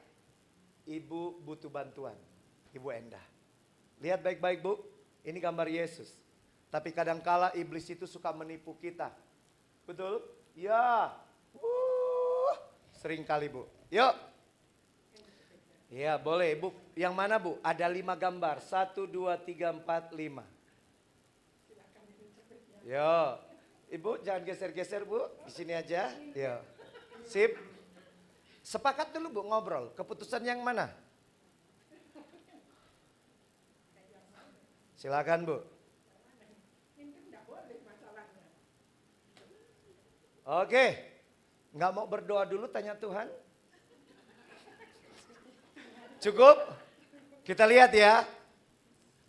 Ibu butuh bantuan. Ibu Endah. Lihat baik-baik Bu. Ini gambar Yesus. Tapi kadangkala iblis itu suka menipu kita. Betul? Ya. Sering kali Bu. Yuk. Ya boleh Bu. Yang mana Bu? Ada 5 gambar. 1, 2, 3, 4, 5. Yo. Ibu jangan geser-geser Bu. Di sini aja. Yo. Sip. Sepakat dulu Bu ngobrol. Keputusan yang mana? Silakan Bu. Oke. Nggak mau berdoa dulu tanya Tuhan? Cukup? Kita lihat ya.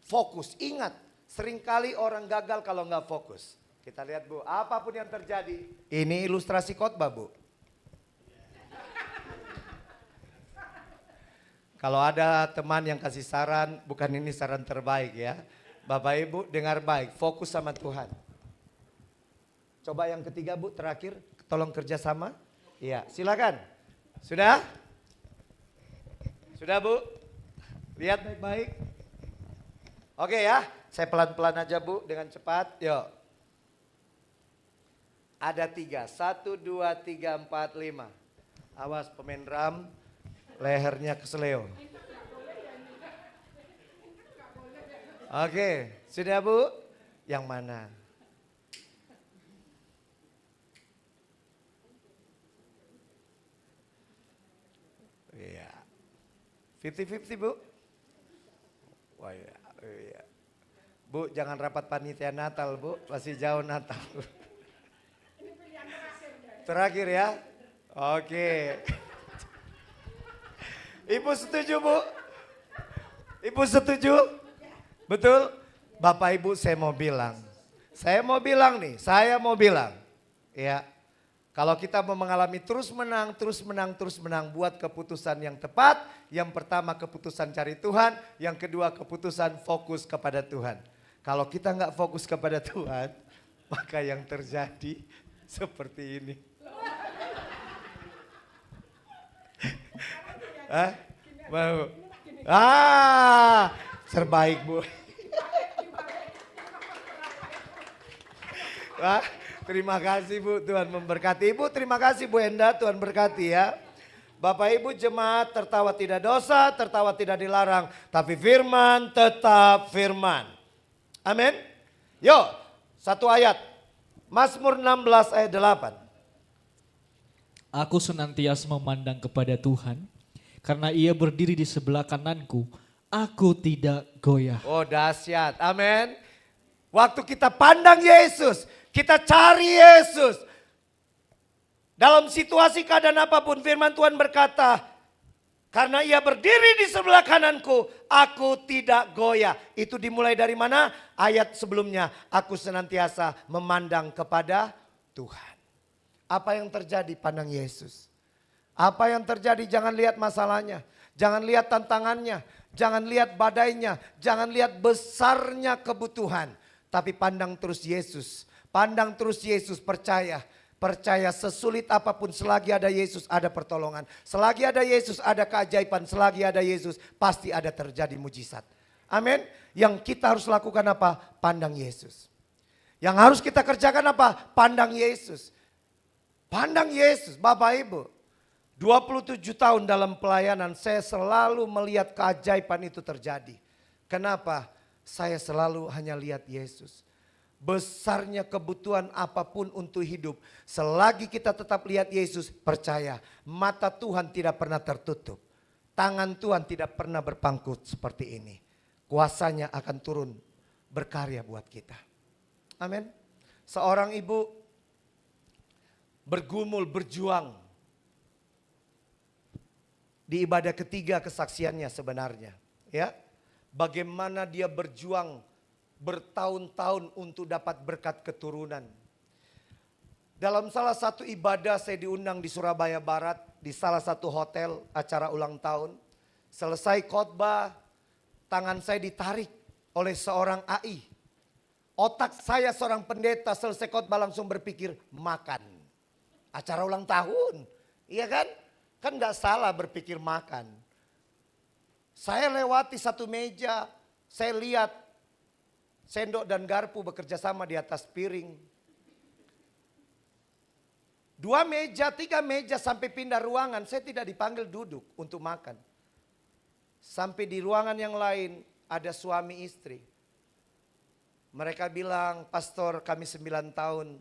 Fokus. Ingat. Seringkali orang gagal kalau nggak fokus. Kita lihat Bu. Apapun yang terjadi. Ini ilustrasi khotbah Bu. Kalau ada teman yang kasih saran. Bukan ini saran terbaik ya. Bapak Ibu dengar baik. Fokus sama Tuhan. Coba yang ketiga Bu. Terakhir. Tolong kerjasama. Iya silakan. Sudah? Sudah Bu? Lihat baik-baik. Oke ya, saya pelan-pelan aja Bu dengan cepat. Yuk. Ada 3, 1, 2, 3, 4, 5. Awas pemain drum, lehernya keseleo. Oke, sudah Bu? Yang mana? Iya. 50-50 Bu. Wah ya, iya. Bu jangan rapat panitia Natal Bu, masih jauh Natal. Terakhir ya. Oke. Ibu setuju Bu? Ibu setuju? Betul? Bapak Ibu saya mau bilang. Saya mau bilang. Ya. Kalau kita mau mengalami terus menang, buat keputusan yang tepat. Yang pertama keputusan cari Tuhan, yang kedua keputusan fokus kepada Tuhan. Kalau kita nggak fokus kepada Tuhan, maka yang terjadi seperti ini. Hah? Mau? Terbaik Bu. Wah. Terima kasih Bu, Tuhan memberkati. Ibu terima kasih Bu Endah, Tuhan berkati ya. Bapak Ibu jemaat tertawa tidak dosa, tertawa tidak dilarang. Tapi firman tetap firman. Amin. Yuk, satu ayat. Mazmur 16 ayat 8. Aku senantiasa memandang kepada Tuhan, karena Ia berdiri di sebelah kananku, aku tidak goyah. Oh dahsyat, amin. Waktu kita pandang Yesus, kita cari Yesus. Dalam situasi keadaan apapun firman Tuhan berkata, karena Ia berdiri di sebelah kananku, aku tidak goyah. Itu dimulai dari mana? Ayat sebelumnya, aku senantiasa memandang kepada Tuhan. Apa yang terjadi? Pandang Yesus. Apa yang terjadi? Jangan lihat masalahnya. Jangan lihat tantangannya. Jangan lihat badainya. Jangan lihat besarnya kebutuhan. Tapi pandang terus Yesus. Pandang terus Yesus, percaya. Percaya sesulit apapun, selagi ada Yesus ada pertolongan. Selagi ada Yesus ada keajaiban. Selagi ada Yesus pasti ada terjadi mujizat. Amin. Yang kita harus lakukan apa? Pandang Yesus. Yang harus kita kerjakan apa? Pandang Yesus. Pandang Yesus, Bapak Ibu. 27 tahun dalam pelayanan saya selalu melihat keajaiban itu terjadi. Kenapa? Saya selalu hanya lihat Yesus. Besarnya kebutuhan apapun untuk hidup. Selagi kita tetap lihat Yesus, percaya. Mata Tuhan tidak pernah tertutup. Tangan Tuhan tidak pernah berpangku seperti ini. Kuasanya akan turun berkarya buat kita. Amin. Seorang ibu bergumul, berjuang. Di ibadah ketiga kesaksiannya sebenarnya. Ya, bagaimana dia berjuang bertahun-tahun untuk dapat berkat keturunan. Dalam salah satu ibadah saya diundang di Surabaya Barat. Di salah satu hotel acara ulang tahun. Selesai khotbah, tangan saya ditarik oleh seorang AI. Otak saya seorang pendeta selesai khotbah langsung berpikir makan. Acara ulang tahun, iya kan? Kan gak salah berpikir makan. Saya lewati satu meja, saya lihat sendok dan garpu bekerja sama di atas piring. 2 meja, 3 meja sampai pindah ruangan, saya tidak dipanggil duduk untuk makan. Sampai di ruangan yang lain ada suami istri. Mereka bilang, pastor kami 9 tahun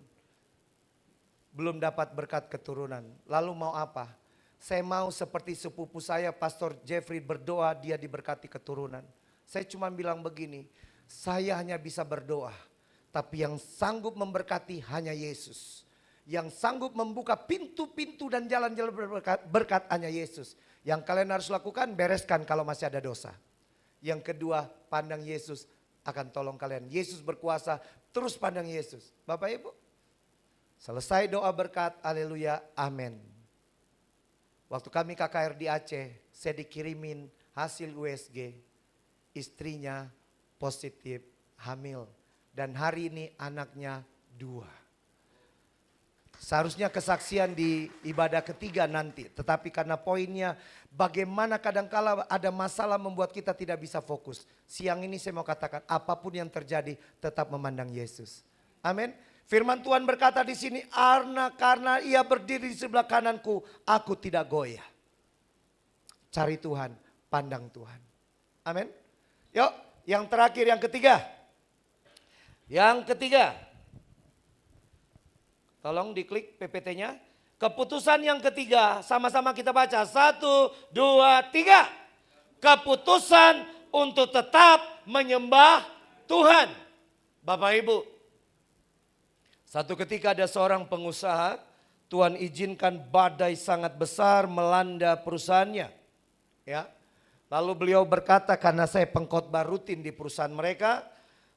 belum dapat berkat keturunan. Lalu mau apa? Saya mau seperti sepupu saya Pastor Jeffrey berdoa dia diberkati keturunan. Saya cuma bilang begini, saya hanya bisa berdoa. Tapi yang sanggup memberkati hanya Yesus. Yang sanggup membuka pintu-pintu dan jalan-jalan berkat hanya Yesus. Yang kalian harus lakukan bereskan kalau masih ada dosa. Yang kedua pandang Yesus akan tolong kalian. Yesus berkuasa, terus pandang Yesus. Bapak Ibu, selesai doa berkat, haleluya, amin. Waktu kami KKR di Aceh, saya dikirimin hasil USG. Istrinya positif, hamil. Dan hari ini anaknya 2. Seharusnya kesaksian di ibadah ketiga nanti. Tetapi karena poinnya bagaimana kadangkala ada masalah membuat kita tidak bisa fokus. Siang ini saya mau katakan apapun yang terjadi tetap memandang Yesus. Amin. Firman Tuhan berkata di sini, karena ia berdiri di sebelah kananku, aku tidak goyah. Cari Tuhan, pandang Tuhan. Amin. Yuk, yang terakhir, yang ketiga. Yang ketiga. Tolong diklik PPT-nya. Keputusan yang ketiga, sama-sama kita baca. 1, 2, 3. Keputusan untuk tetap menyembah Tuhan. Bapak Ibu. Satu ketika ada seorang pengusaha, Tuhan izinkan badai sangat besar melanda perusahaannya. Ya. Lalu beliau berkata, karena saya pengkhotbah rutin di perusahaan mereka.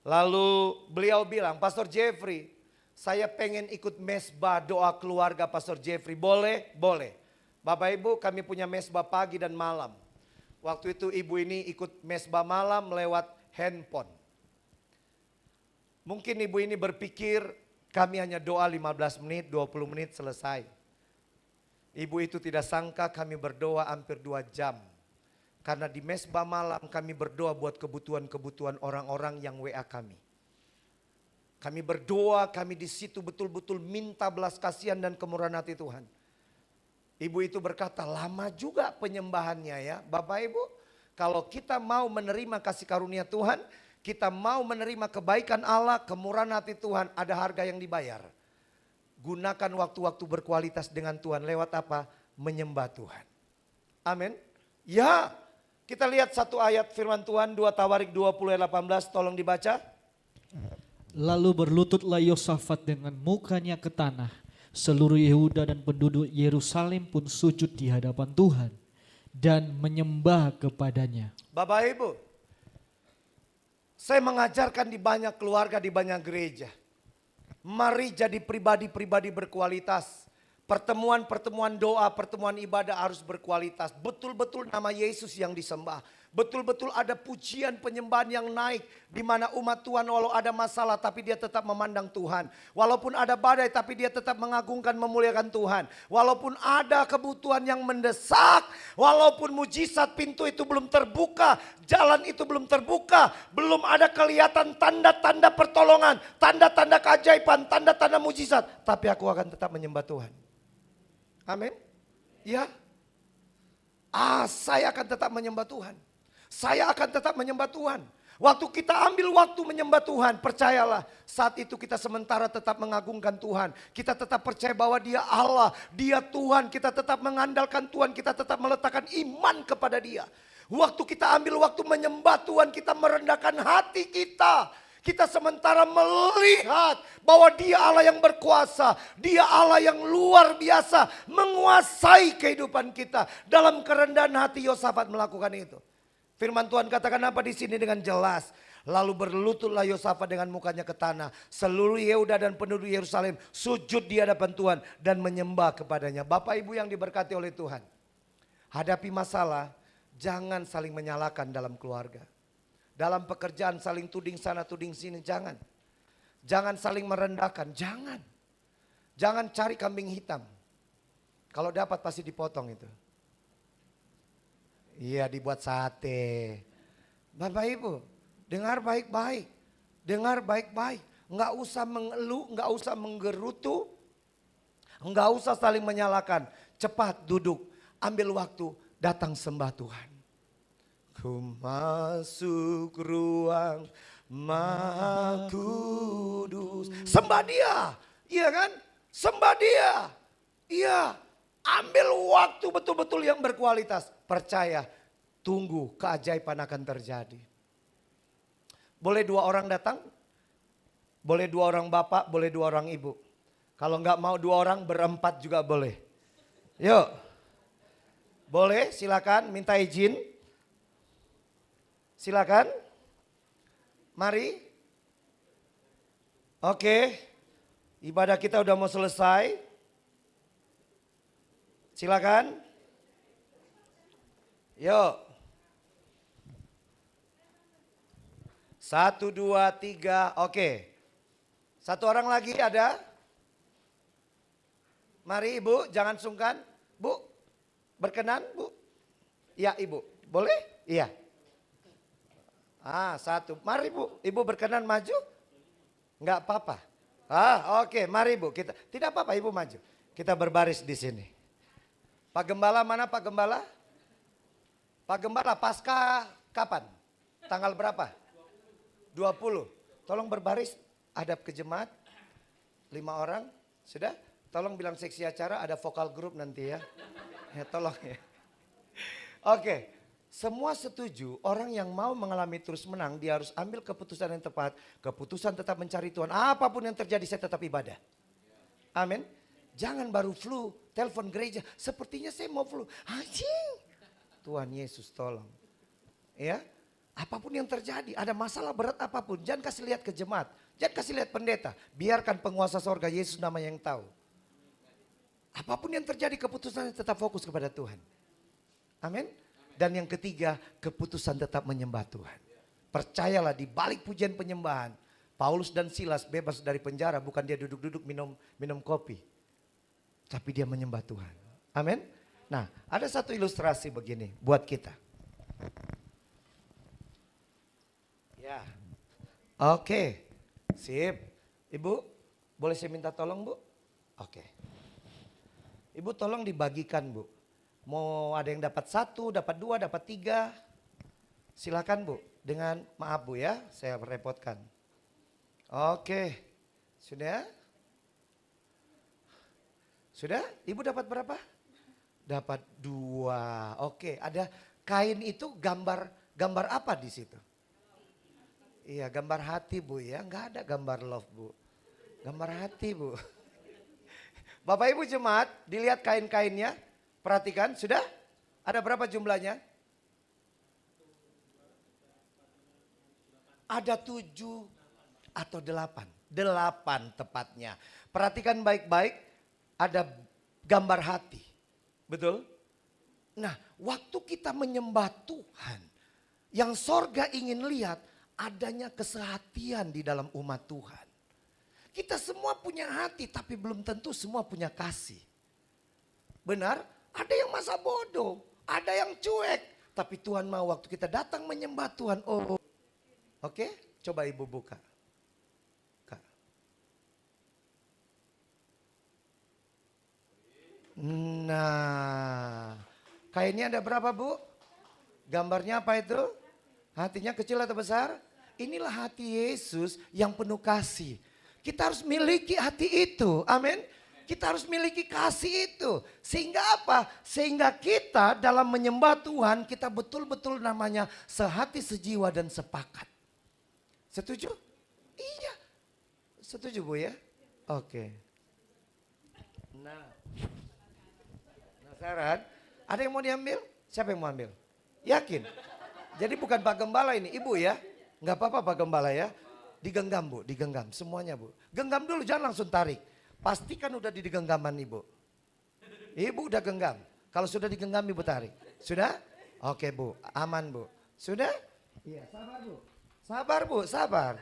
Lalu beliau bilang, Pastor Jeffrey, saya pengen ikut mesbah doa keluarga Pastor Jeffrey. Boleh? Boleh. Bapak Ibu, kami punya mesbah pagi dan malam. Waktu itu ibu ini ikut mesbah malam lewat handphone. Mungkin ibu ini berpikir kami hanya doa 15 menit, 20 menit selesai. Ibu itu tidak sangka kami berdoa hampir 2 jam. Karena di mesbah malam kami berdoa buat kebutuhan-kebutuhan orang-orang yang WA kami. Kami berdoa, kami di situ betul-betul minta belas kasihan dan kemurahan hati Tuhan. Ibu itu berkata, lama juga penyembahannya ya. Bapak Ibu, kalau kita mau menerima kasih karunia Tuhan, kita mau menerima kebaikan Allah, kemurahan hati Tuhan, ada harga yang dibayar. Gunakan waktu-waktu berkualitas dengan Tuhan lewat apa? Menyembah Tuhan. Amin. Ya, kita lihat satu ayat firman Tuhan, 2 Tawarik 20 ayat 18, tolong dibaca. Lalu berlututlah Yosafat dengan mukanya ke tanah. Seluruh Yehuda dan penduduk Yerusalem pun sujud di hadapan Tuhan dan menyembah kepadanya. Bapak Ibu, saya mengajarkan di banyak keluarga, di banyak gereja. Mari jadi pribadi-pribadi berkualitas. Pertemuan-pertemuan doa, pertemuan ibadah harus berkualitas. Betul-betul nama Yesus yang disembah. Betul-betul ada pujian penyembahan yang naik. Di mana umat Tuhan walau ada masalah tapi dia tetap memandang Tuhan. Walaupun ada badai tapi dia tetap mengagungkan, memuliakan Tuhan. Walaupun ada kebutuhan yang mendesak. Walaupun mujizat pintu itu belum terbuka. Jalan itu belum terbuka. Belum ada kelihatan tanda-tanda pertolongan. Tanda-tanda keajaiban, tanda-tanda mujizat. Tapi aku akan tetap menyembah Tuhan. Amin. Ya. Saya akan tetap menyembah Tuhan. Saya akan tetap menyembah Tuhan. Waktu kita ambil waktu menyembah Tuhan, percayalah saat itu kita sementara tetap mengagungkan Tuhan. Kita tetap percaya bahwa Dia Allah, Dia Tuhan. Kita tetap mengandalkan Tuhan, kita tetap meletakkan iman kepada Dia. Waktu kita ambil waktu menyembah Tuhan, kita merendahkan hati kita. Kita sementara melihat bahwa Dia Allah yang berkuasa. Dia Allah yang luar biasa menguasai kehidupan kita. Dalam kerendahan hati Yosafat melakukan itu. Firman Tuhan katakan apa di sini dengan jelas. Lalu berlututlah Yosafat dengan mukanya ke tanah. Seluruh Yehuda dan penduduk Yerusalem sujud di hadapan Tuhan dan menyembah kepadanya. Bapak Ibu yang diberkati oleh Tuhan. Hadapi masalah, jangan saling menyalahkan dalam keluarga. Dalam pekerjaan saling tuding sana tuding sini, jangan. Jangan saling merendahkan, jangan. Jangan cari kambing hitam. Kalau dapat pasti dipotong itu. Iya, dibuat sate. Bapak Ibu, dengar baik-baik. Dengar baik-baik. Enggak usah mengeluh, enggak usah menggerutu. Enggak usah saling menyalahkan. Cepat duduk, ambil waktu, datang sembah Tuhan. Ku masuk ruang Maha Kudus. Sembah Dia, iya kan? Sembah Dia. Iya, ambil waktu betul-betul yang berkualitas. Percaya, tunggu keajaiban akan terjadi. Boleh 2 orang datang? Boleh 2 orang bapak, boleh 2 orang ibu. Kalau enggak mau 2 orang, berempat juga boleh. Yuk. Boleh, silakan minta izin. Silakan. Mari. Oke. Ibadah kita udah mau selesai. Silakan. Yuk. 1, 2, 3. Oke. 1 orang lagi ada? Mari Ibu, jangan sungkan. Bu, berkenan Bu? Iya Ibu, boleh? Iya. 1. Mari Bu, Ibu berkenan maju? Enggak apa-apa. Oke, mari Bu, kita tidak apa-apa Ibu maju. Kita berbaris di sini. Pak Gembala mana Pak Gembala? Pak Gembala pasca kapan? Tanggal berapa? 20. Tolong berbaris, hadap ke jemaat. 5 orang, sudah? Tolong bilang seksi acara ada vokal grup nanti ya. Ya tolong ya. Oke, semua setuju orang yang mau mengalami terus menang dia harus ambil keputusan yang tepat. Keputusan tetap mencari Tuhan. Apapun yang terjadi saya tetap ibadah. Amin. Jangan baru flu, telepon gereja. Sepertinya saya mau flu. Anjing. Tuhan Yesus tolong. Ya. Apapun yang terjadi, ada masalah berat apapun. Jangan kasih lihat ke jemaat. Jangan kasih lihat pendeta. Biarkan penguasa sorga Yesus namanya yang tahu. Apapun yang terjadi keputusannya tetap fokus kepada Tuhan. Amin. Dan yang ketiga, keputusan tetap menyembah Tuhan. Percayalah di balik pujian penyembahan, Paulus dan Silas bebas dari penjara, bukan dia duduk-duduk minum kopi. Tapi dia menyembah Tuhan. Amin. Nah, ada satu ilustrasi begini buat kita. Ya. Oke. Sip. Ibu, boleh saya minta tolong Bu? Oke. Ibu tolong dibagikan Bu. Mau ada yang dapat 1, dapat 2, dapat 3. Silakan Bu. Dengan maaf Bu ya, saya merepotkan. Oke. Sudah? Sudah? Ibu dapat berapa? Dapat 2. Oke, ada kain itu gambar apa di situ? Iya, gambar hati Bu ya. Enggak ada gambar love Bu. Gambar hati Bu. Bapak Ibu jemaat, dilihat kain-kainnya. Perhatikan, sudah? Ada berapa jumlahnya? Ada 7 atau 8. 8 tepatnya. Perhatikan baik-baik, ada gambar hati. Betul? Nah, waktu kita menyembah Tuhan, yang sorga ingin lihat adanya kesehatian di dalam umat Tuhan. Kita semua punya hati tapi belum tentu semua punya kasih. Benar? Ada yang masa bodoh, ada yang cuek. Tapi Tuhan mau waktu kita datang menyembah Tuhan. Oh, oke, coba Ibu buka. Kak. Nah, kainnya ada berapa Bu? Gambarnya apa itu? Hatinya kecil atau besar? Inilah hati Yesus yang penuh kasih. Kita harus miliki hati itu. Amin. Kita harus miliki kasih itu. Sehingga apa? Sehingga kita dalam menyembah Tuhan kita betul-betul namanya sehati, sejiwa dan sepakat. Setuju? Iya. Setuju Bu ya? Oke. Nah. Penasaran? Ada yang mau diambil? Siapa yang mau ambil? Yakin? Jadi bukan Pak Gembala ini, Ibu ya. Enggak apa-apa Pak Gembala ya. Digenggam Bu, digenggam semuanya Bu. Genggam dulu jangan langsung tarik. Pastikan udah di genggaman Ibu. Ibu udah genggam. Kalau sudah digenggam Ibu tarik. Sudah? Oke Bu, aman Bu. Sudah? Iya, sabar Bu. Sabar Bu, sabar.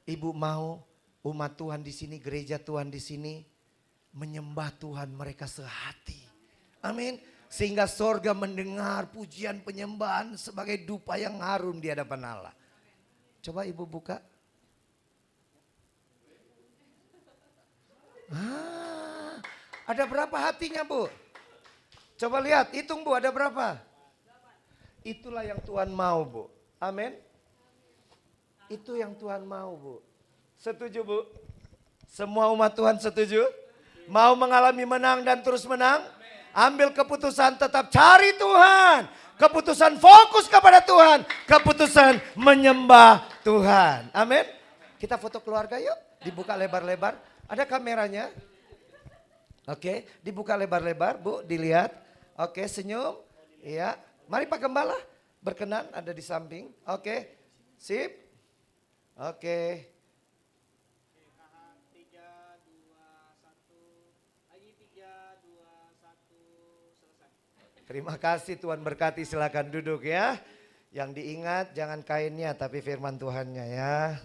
Ibu mau umat Tuhan di sini, gereja Tuhan di sini menyembah Tuhan mereka sehati. Amin. Sehingga sorga mendengar pujian penyembahan sebagai dupa yang harum di hadapan Allah. Coba ibu buka. Ada berapa hatinya bu? Coba lihat, hitung bu, ada berapa? Itulah yang Tuhan mau bu. Amin. Itu yang Tuhan mau bu. Setuju bu? Semua umat Tuhan setuju? Mau mengalami menang dan terus menang? Ambil keputusan tetap cari Tuhan. Keputusan fokus kepada Tuhan. Keputusan menyembah Tuhan. Amin. Kita foto keluarga yuk. Dibuka lebar-lebar. Ada kameranya. Oke, dibuka lebar-lebar bu, dilihat. Oke, senyum. Iya. Mari Pak Gembala. Berkenan ada di samping. Oke. Sip. Oke. Terima kasih, Tuhan berkati, silakan duduk ya. Yang diingat jangan kainnya tapi firman Tuhannya ya.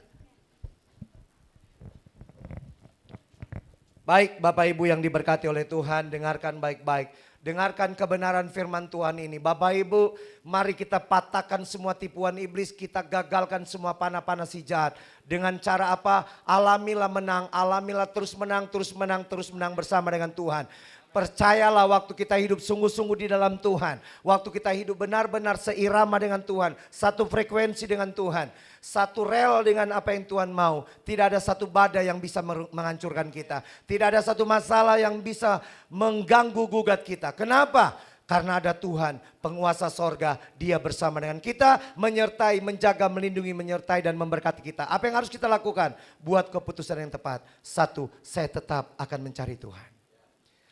Baik Bapak Ibu yang diberkati oleh Tuhan, dengarkan baik-baik. Dengarkan kebenaran firman Tuhan ini. Bapak Ibu, mari kita patahkan semua tipuan iblis, kita gagalkan semua panah-panah si jahat. Dengan cara apa? Alamilah menang, alamilah terus menang, terus menang, terus menang bersama dengan Tuhan. Percayalah waktu kita hidup sungguh-sungguh di dalam Tuhan. Waktu kita hidup benar-benar seirama dengan Tuhan. Satu frekuensi dengan Tuhan. Satu rel dengan apa yang Tuhan mau. Tidak ada satu badai yang bisa menghancurkan kita. Tidak ada satu masalah yang bisa mengganggu gugat kita. Kenapa? Karena ada Tuhan, penguasa sorga. Dia bersama dengan kita, menyertai, menjaga, melindungi, menyertai dan memberkati kita. Apa yang harus kita lakukan? Buat keputusan yang tepat. Satu, saya tetap akan mencari Tuhan.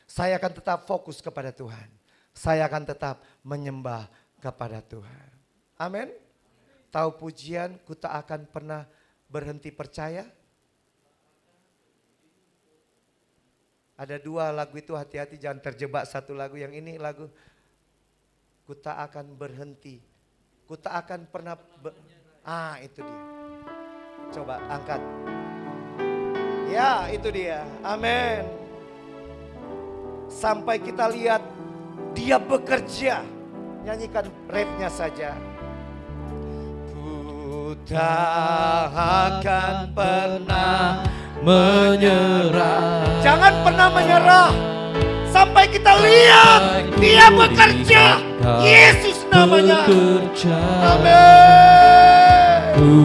Saya akan tetap fokus kepada Tuhan. Saya akan tetap menyembah kepada Tuhan. Amin. Tahu pujian, ku tak akan pernah berhenti percaya. Ada dua lagu itu, hati-hati jangan terjebak satu lagu. Yang ini lagu ku tak akan berhenti. Ku tak akan pernah itu dia. Coba angkat. Ya, itu dia. Amin. Sampai kita lihat dia bekerja. Nyanyikan refnya saja. Ku tak akan pernah menyerah. Jangan pernah menyerah. Sampai kita lihat dia bekerja. Yesus namanya. Amin. Ku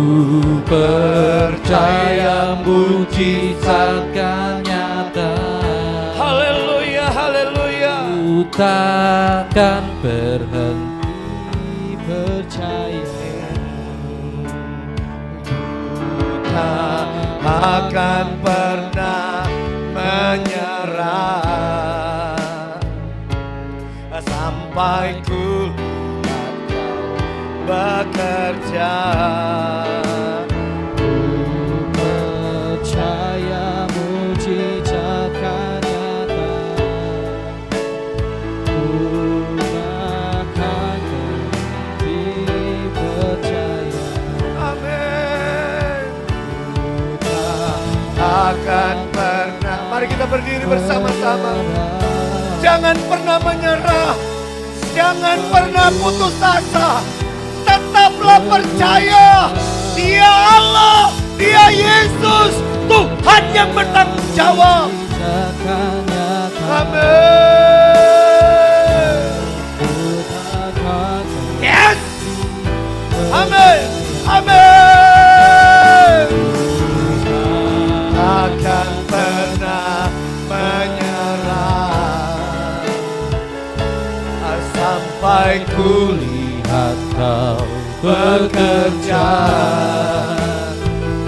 percaya mujizat kan nyata. Ku takkan berhenti percaya. Ku tak akan pernah menyerah. Sampai ku lihat Kau bekerja. Ku percaya mujizat kan nyata. Ku takkan berhenti percaya. Amin. Ku tak akan pernah. Mari kita berdiri bersama-sama. Jangan pernah menyerah. Jangan pernah putus asa. Tetaplah percaya. Dia Allah. Dia Yesus. Tuhan yang bertanggung jawab. Amin. Yes. Amin. Amin. Takkan pernah menyerah. Sampai ku lihat Kau bekerja.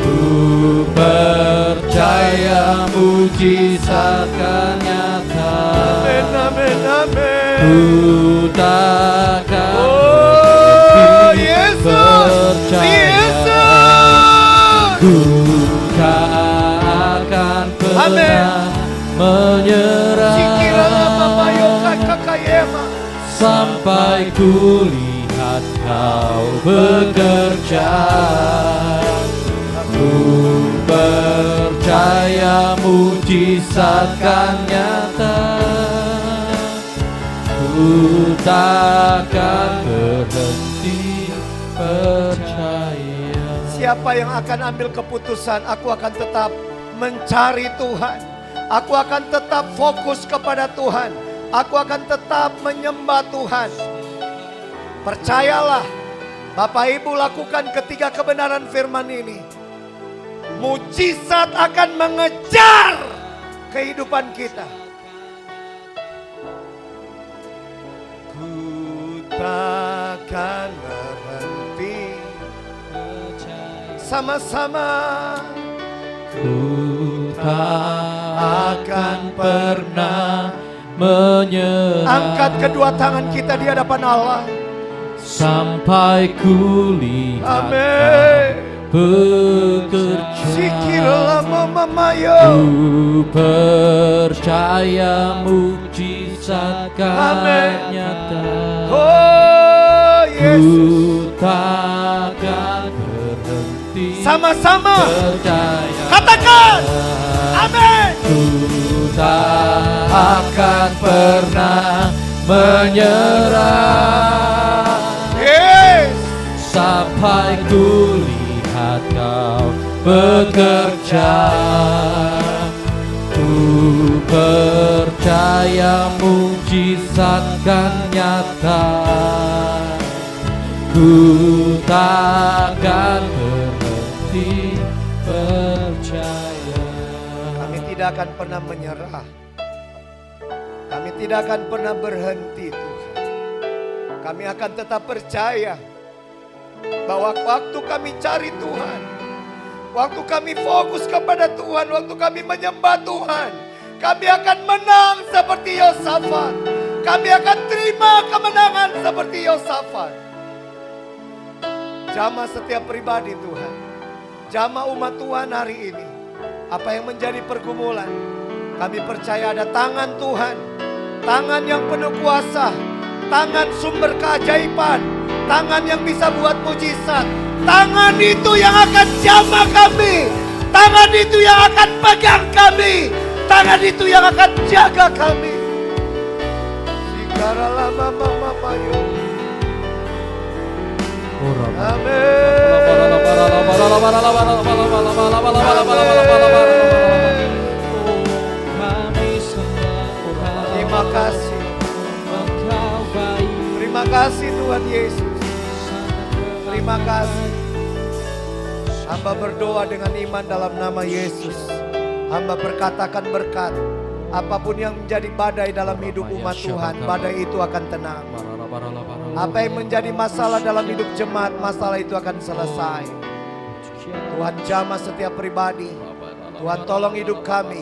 Ku percaya mujizat kan nyata. Amin, amin, amin. Ku takkan Yesus, percaya. Yesus. Ku takkan pernah menyerah. Sampai ku lihat Kau bekerja. Ku percaya percaya mujizat kan nyata. Ku takkan berhenti percaya. Siapa yang akan ambil keputusan, aku akan tetap mencari Tuhan. Aku akan tetap fokus kepada Tuhan. Aku akan tetap menyembah Tuhan. Percayalah, Bapak Ibu lakukan ketiga kebenaran firman ini. Mujizat akan mengejar kehidupan kita. Ku takkan berhenti. Sama-sama. Ku tak akan pernah menyerah. Angkat kedua tangan kita di hadapan Allah. Sampai ku lihat Amin. bekerja. Sikirlah mamayo. Ku percaya mujizat kan Amin. nyata. Oh Yesus. Ku takkan berhenti Sama-sama. percaya. Katakan. Amin. Ku tak akan pernah menyerah. Yes. Sampai ku lihat kau bekerja. Ku percaya mujizat kan nyata. Ku takkan berhenti percaya. Kami tidak akan pernah menyerah. Kami tidak akan pernah berhenti Tuhan. Kami akan tetap percaya bahwa waktu kami cari Tuhan, waktu kami fokus kepada Tuhan, waktu kami menyembah Tuhan, kami akan menang seperti Yosafat. Kami akan terima kemenangan seperti Yosafat. Jamah setiap pribadi Tuhan. Jamah umat Tuhan hari ini. Apa yang menjadi pergumulan, kami percaya ada tangan Tuhan. Tangan yang penuh kuasa. Tangan sumber keajaiban. Tangan yang bisa buat mujizat. Tangan itu yang akan jamah kami. Tangan itu yang akan pegang kami. Tangan itu yang akan jaga kami. Sikaralah mama mayo. Terima kasih. Terima kasih Tuhan Yesus. Terima kasih. Hamba berdoa dengan iman dalam nama Yesus. Hamba berkatakan berkat. Apapun yang menjadi badai dalam hidup umat Tuhan, badai itu akan tenang. Apa yang menjadi masalah dalam hidup jemaat, masalah itu akan selesai. Tuhan jamah setiap pribadi. Tuhan tolong hidup kami.